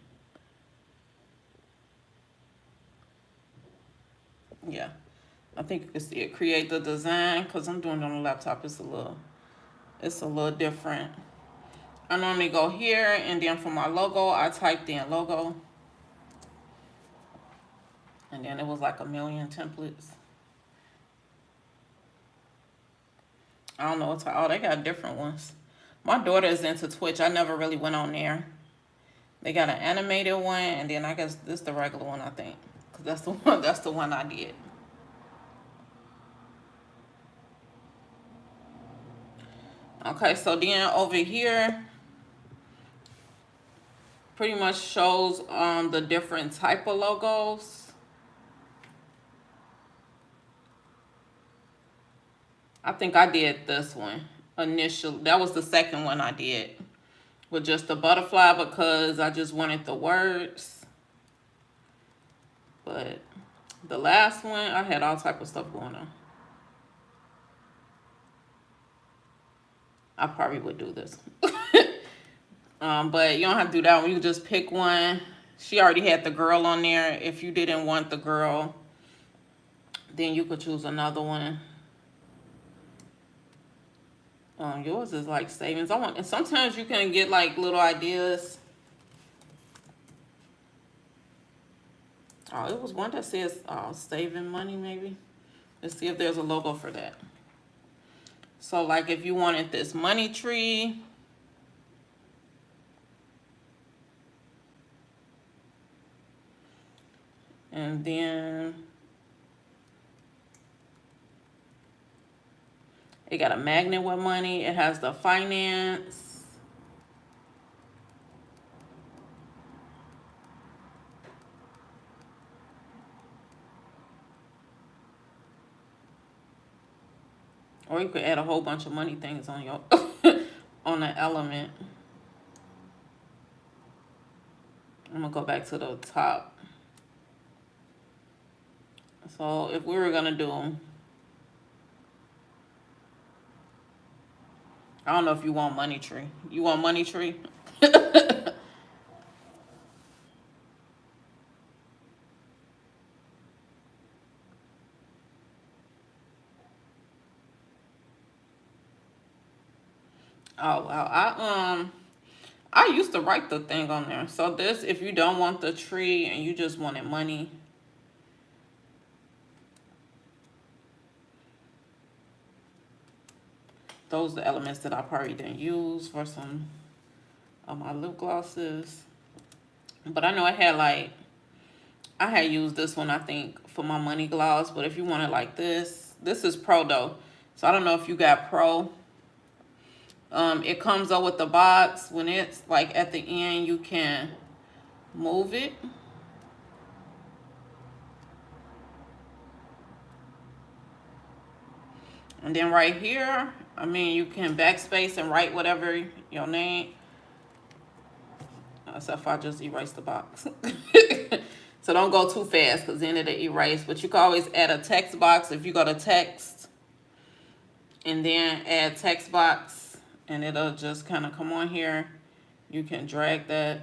Yeah. I think you can see it. Create the design. Because I'm doing it on the laptop. It's a little different. I normally go here, and then for my logo, I typed in logo. And then it was like a million templates. I don't know what to, oh, they got different ones. My daughter is into Twitch. I never really went on there. They got an animated one, and then I guess this is the regular one, I think. Because that's the one I did. Okay, so then over here, pretty much shows the different type of logos. I think I did this one initially. That was the second one I did with just the butterfly because I just wanted the words. But the last one, I had all type of stuff going on. I probably would do this. But you don't have to do that one. You can just pick one. She already had the girl on there. If you didn't want the girl, then you could choose another one. Yours is like savings. And sometimes you can get like little ideas. Oh, it was one that says saving money maybe. Let's see if there's a logo for that. So like if you wanted this money tree. And then it got a magnet with money. It has the finance. Or you could add a whole bunch of money things on your on the element. I'm gonna go back to the top. So if we were gonna do, I don't know if you want money tree. You want money tree? Oh wow. I used to write the thing on there. So this, if you don't want the tree and you just wanted money. Those are the elements that I probably didn't use for some of my lip glosses. But I know I had used this one, I think, for my money gloss. But if you want it like this is Pro though. So I don't know if you got Pro. It comes up with the box. When it's like at the end, you can move it. And then right here, you can backspace and write whatever your name. Except if I just erase the box. So don't go too fast because then it'll erase. But you can always add a text box if you go to text and then add text box, and it'll just kind of come on here. You can drag that.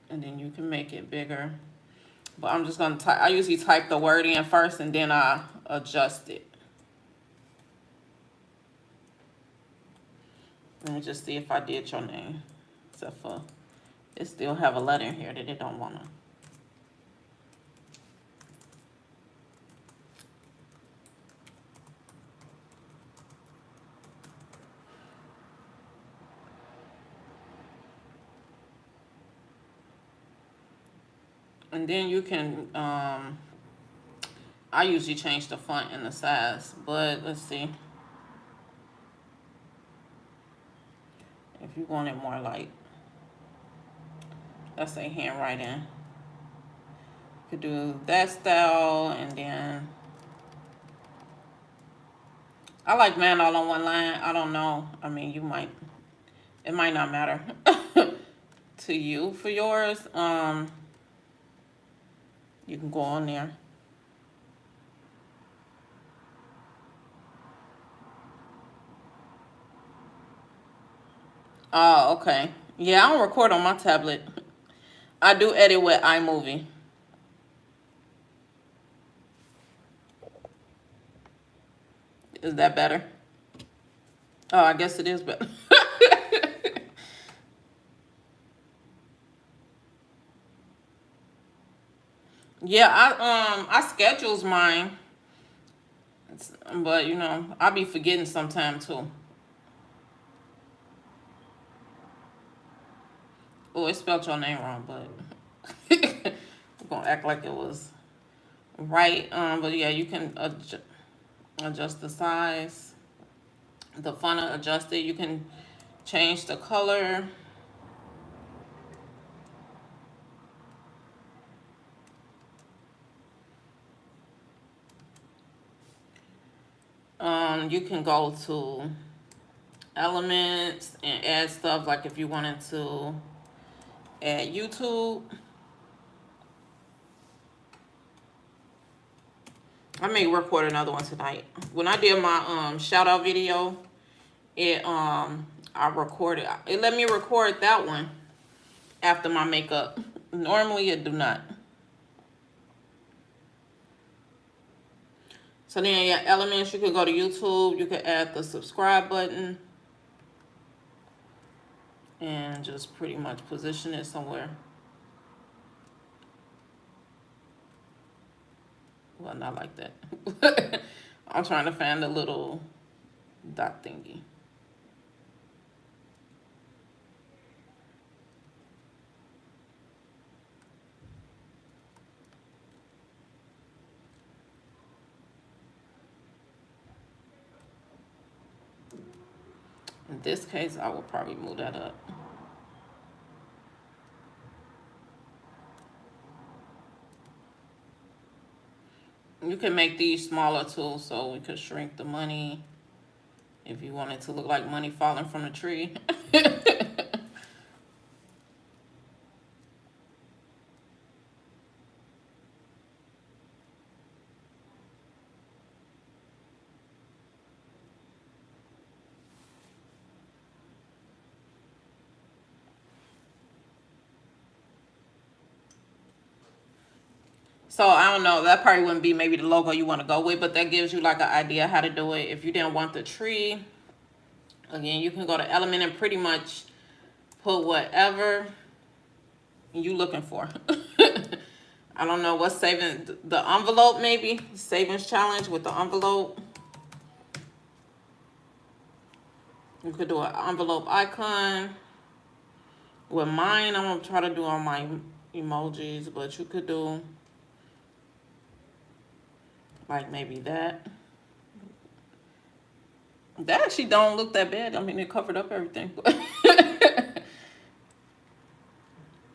And then you can make it bigger. But I'm just going to type. I usually type the word in first and then I adjust it. Let me just see if I did your name. Except for it still have a letter in here that it don't want to. And then you can, I usually change the font and the size, but let's see. If you want it more like, let's say handwriting, you could do that style, and then I like man all on one line. I don't know. I mean, you might, it might not matter to you for yours. You can go on there. Oh, okay. Yeah, I don't record on my tablet. I do edit with iMovie. Is that better? Oh, I guess it is better. Yeah, I schedules mine. But you know, I be forgetting sometime too. Oh, it spelled your name wrong, but I'm gonna act like it was right. But yeah, you can adjust the size, the font adjust it. You can change the color. You can go to elements and add stuff, like if you wanted to add YouTube. I may record another one tonight. When I did my shout out video, it I recorded, it let me record that one after my makeup. Normally it do not. So then, yeah, elements, you could go to YouTube, you could add the subscribe button and just pretty much position it somewhere. Well, not like that. I'm trying to find the little dot thingy. In this case, I will probably move that up. You can make these smaller too, so we could shrink the money if you want it to look like money falling from the tree. So I don't know, that probably wouldn't be maybe the logo you want to go with, but that gives you like an idea how to do it. If you didn't want the tree, again, you can go to element and pretty much put whatever you looking for. I don't know what's saving, the envelope maybe, savings challenge with the envelope. You could do an envelope icon. With mine, I'm gonna try to do all my emojis, but you could do like maybe that. That actually don't look that bad. I mean, it covered up everything.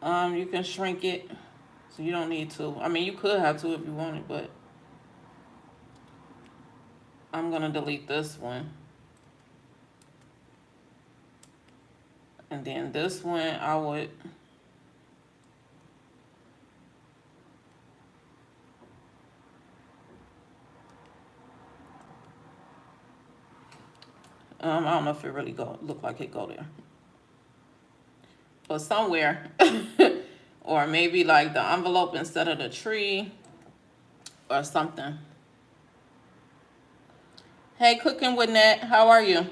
You can shrink it, so you don't need to. I mean, you could have to if you wanted, but I'm gonna delete this one. And then this one I would I don't know if it really look like it go there. But somewhere. Or maybe like the envelope instead of the tree or something. Hey, Cooking with Nat, how are you?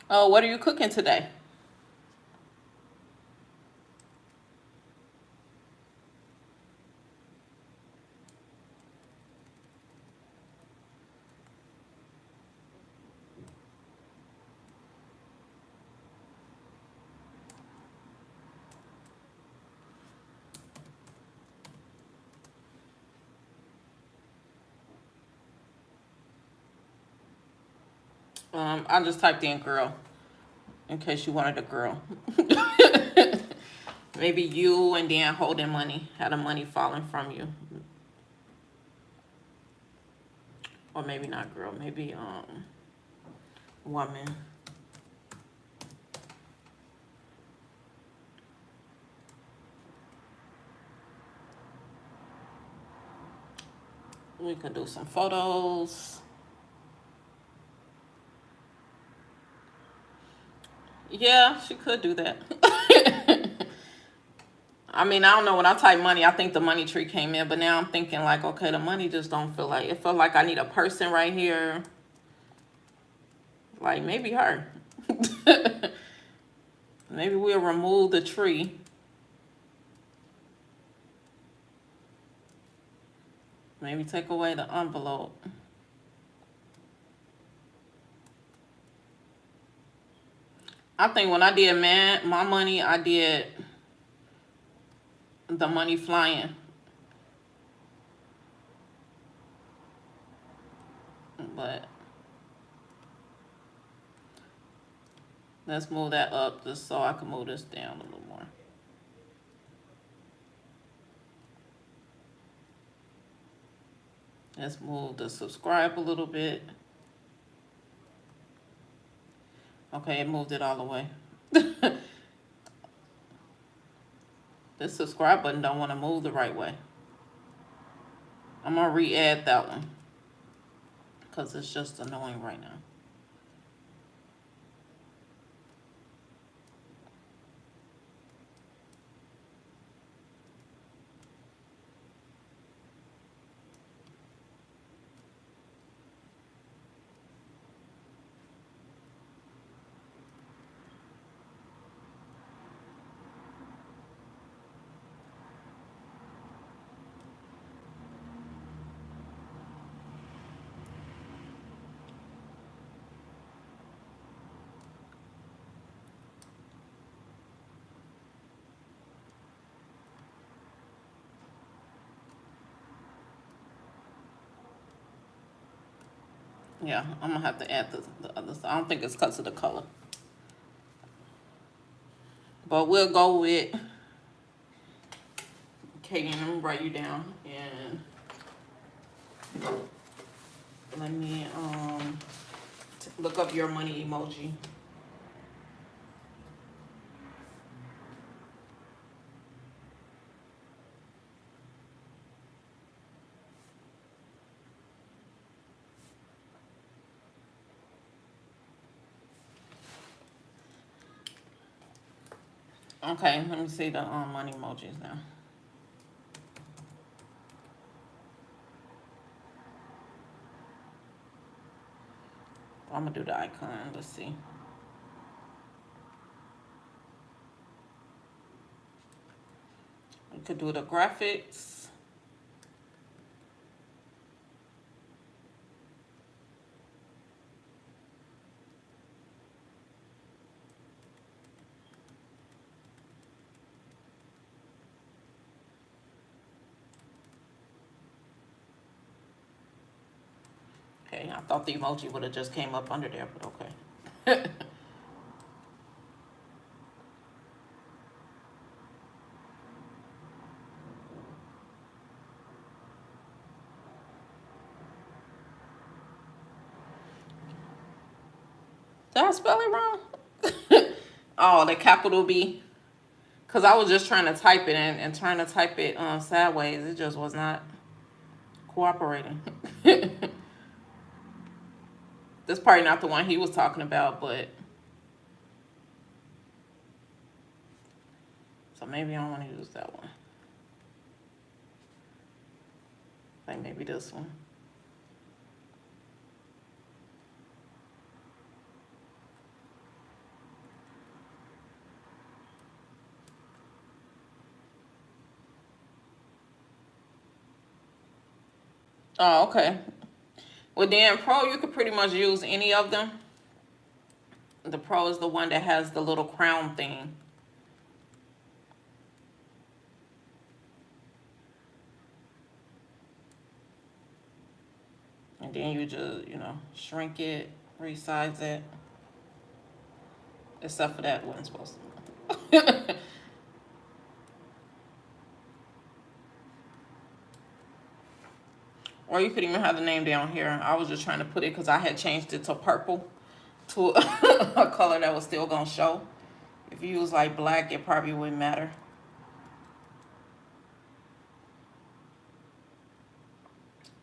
Oh, what are you cooking today? I just typed in girl in case you wanted a girl. Maybe you and then holding money, had the money falling from you. Or maybe not girl, maybe woman. We could do some photos. Yeah, she could do that. I mean, I don't know. When I type money, I think the money tree came in. But now I'm thinking like, okay, the money just don't feel like. It felt like I need a person right here. Like maybe her. Maybe we'll remove the tree. Maybe take away the envelope. I think when I did my money, I did the money flying. But let's move that up just so I can move this down a little more. Let's move the subscribe a little bit. Okay, it moved it all the way. This subscribe button don't want to move the right way. I'm going to re-add that one because it's just annoying right now. Yeah, I'm going to have to add the other side. I don't think it's because of the color. But we'll go with... Katie, let me write you down. And let me look up your money emoji. Okay, let me see the money emojis now. I'm gonna do the icon. Let's see. We could do the graphics. Okay, I thought the emoji would have just came up under there, but okay. Did I spell it wrong? Oh, the capital B. Because I was just trying to type it in and trying to type it sideways. It just was not cooperating. This probably not the one he was talking about, but... So maybe I don't want to use that one. Like maybe this one. Oh, okay. With the Pro, you could pretty much use any of them. The Pro is the one that has the little crown thing. And then you just, you know, shrink it, resize it. Except for that wasn't supposed to. Or you could even have the name down here. I was just trying to put it because I had changed it to purple, to a color that was still going to show. If you use like black, it probably wouldn't matter.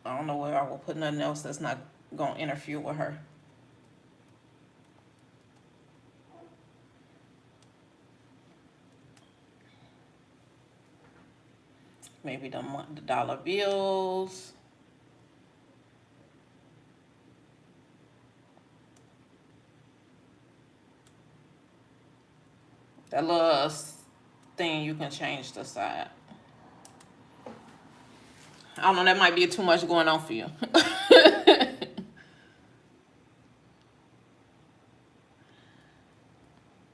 I don't know where I will put nothing else that's not going to interfere with her. Maybe the dollar bills. That little thing you can change the side. I don't know, that might be too much going on for you.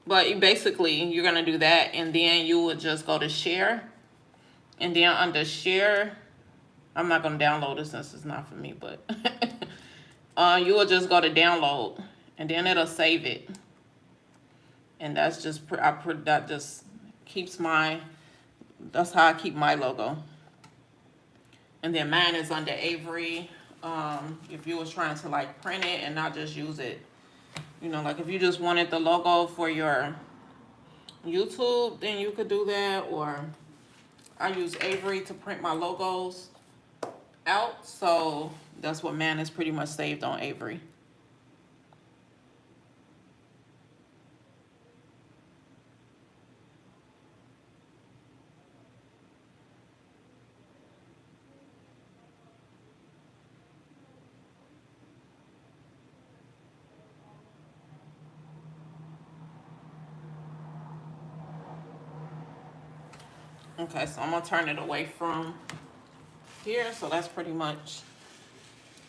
But basically, you're going to do that, and then you would just go to share. And then under share, I'm not going to download it since it's not for me, but you will just go to download, and then it'll save it. And that's just, that just keeps my, that's how I keep my logo. And then mine is under Avery. If you was trying to like print it and not just use it, you know, like if you just wanted the logo for your YouTube, then you could do that. Or I use Avery to print my logos out. So that's what mine is pretty much saved on Avery. Okay, so I'm gonna turn it away from here. So that's pretty much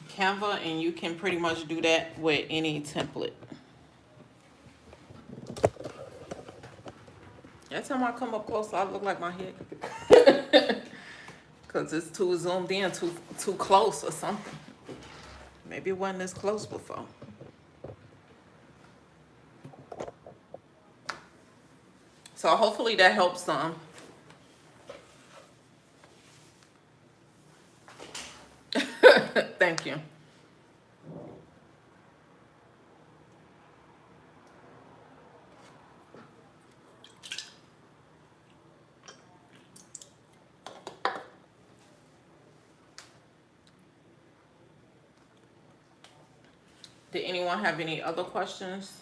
Canva, and you can pretty much do that with any template. Every time I come up close, I look like my head, cause it's too zoomed in, too close or something. Maybe it wasn't this close before. So hopefully that helps some. Thank you. Did anyone have any other questions?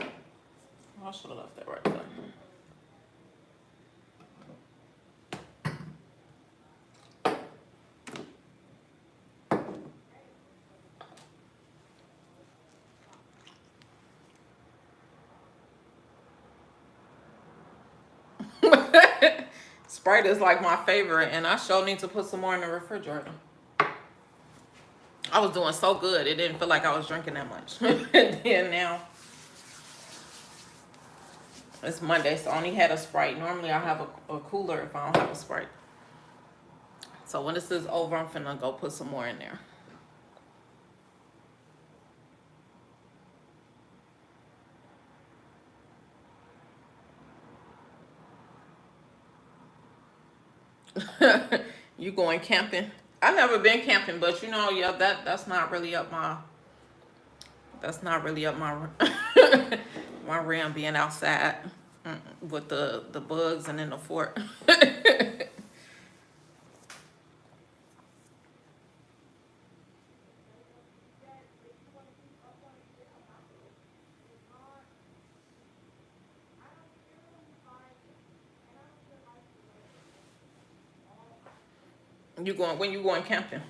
I should have left that right there. Sprite is like my favorite, and I sure need to put some more in the refrigerator. I was doing so good, it didn't feel like I was drinking that much. And then now, it's Monday, so I only had a Sprite. Normally I have a cooler if I don't have a Sprite. So when this is over, I'm finna go put some more in there. You going camping? I never been camping, but you know, yeah, that's not really up my my rim being outside with the bugs and in the fort. You going when you going camping?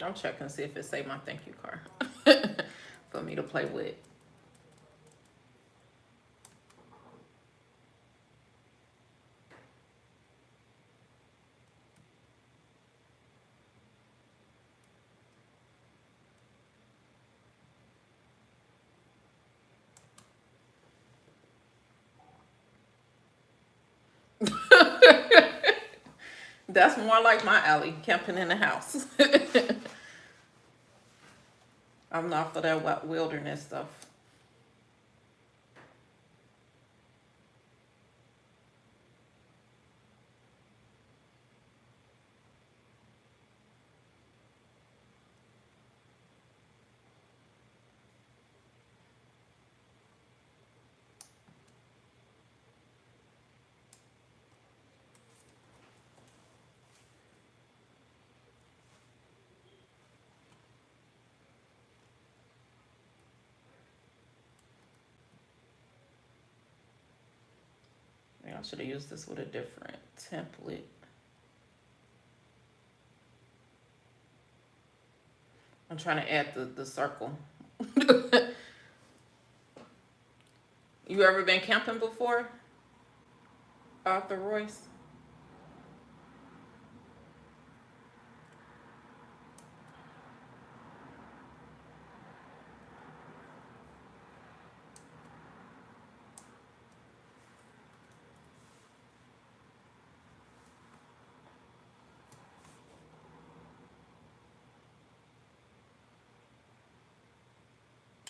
I'm checking to see if it say my thank you card for me to play with. That's more like my alley, camping in the house. I'm not for that wilderness stuff. Maybe I should have used this with a different template. I'm trying to add the circle. You ever been camping before, Arthur Royce?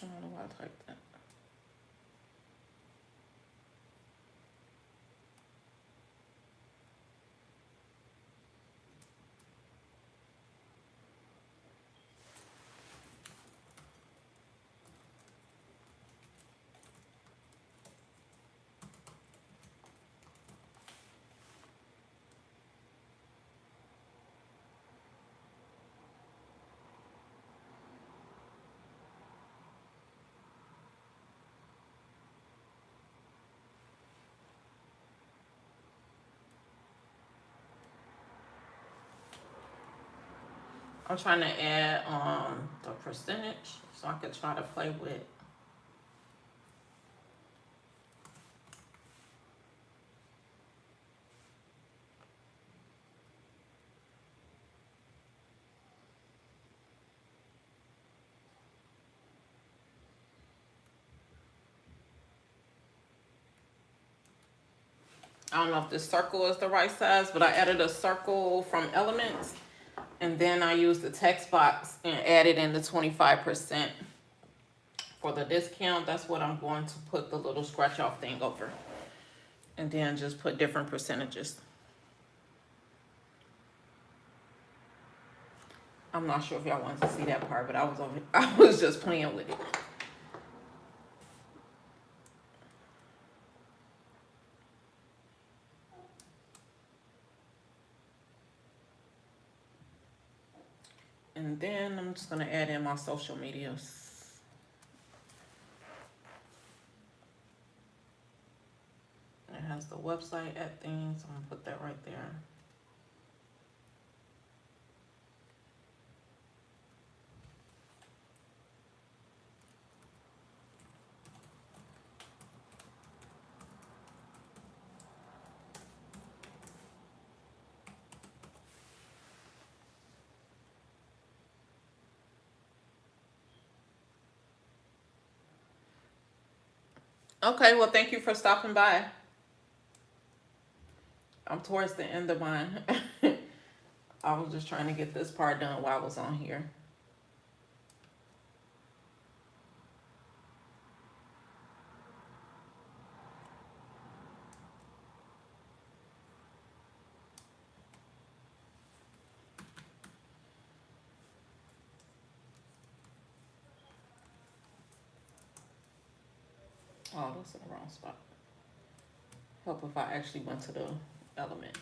I don't know why I typed that. I'm trying to add the percentage so I could try to play with. I don't know if this circle is the right size, but I added a circle from Elements, and then I used the text box and added in the 25% for the discount. That's what I'm going to put the little scratch off thing over, and then just put different percentages. I'm not sure if y'all wanted to see that part, but I was just playing with it. And then I'm just gonna add in my social medias. It has the website at things. I'm gonna put that right there. Okay, well, thank you for stopping by. I'm towards the end of mine. I was just trying to get this part done while I was on here. Oh, that's in the wrong spot. Help if I actually went to the element.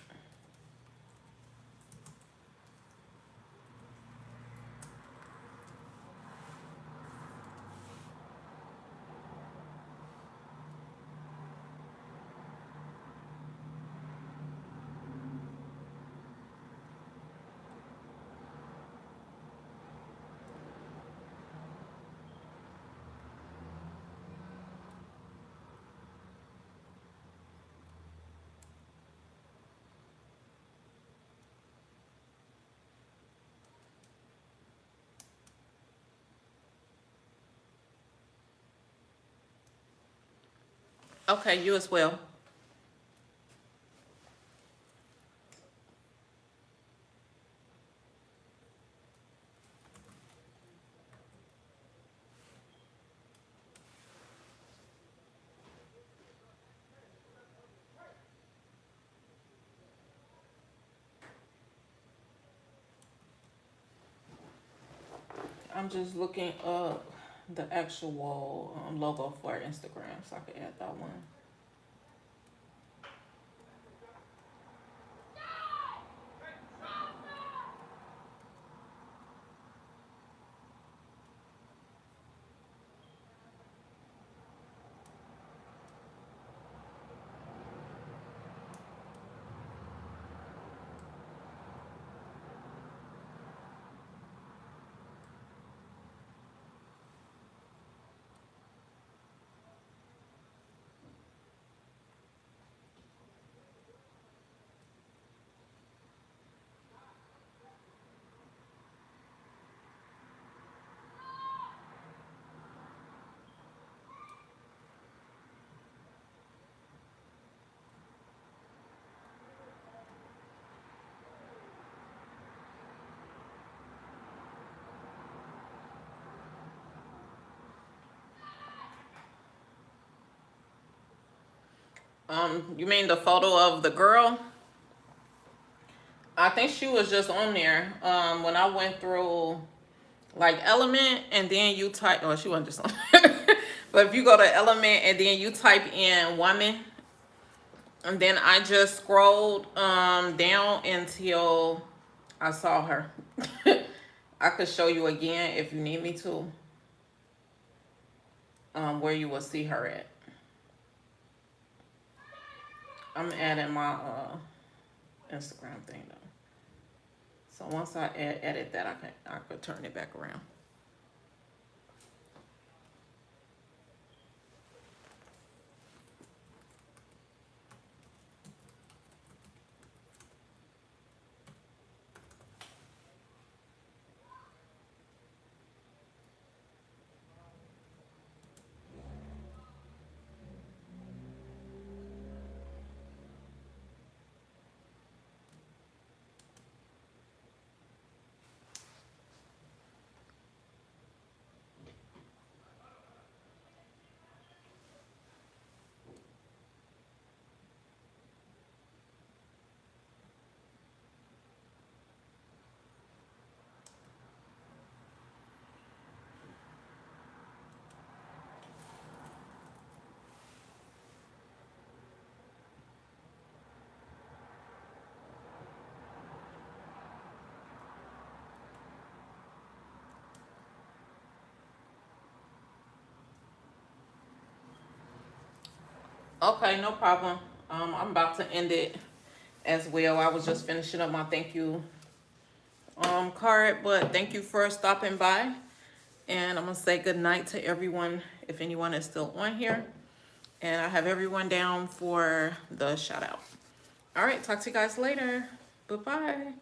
Okay, you as well. I'm just looking up the actual logo for Instagram so I can add that one. You mean the photo of the girl? I think she was just on there. When I went through like element and then you type, oh, she wasn't just on there. But if you go to element and then you type in woman, and then I just scrolled down until I saw her. I could show you again if you need me to, where you will see her at. I'm adding my Instagram thing though. So once I edit that, I could turn it back around. Okay, no problem. I'm about to end it as well. I was just finishing up my thank you card, but thank you for stopping by. And I'm gonna say good night to everyone if anyone is still on here. And I have everyone down for the shout out. All right, talk to you guys later. Bye-bye.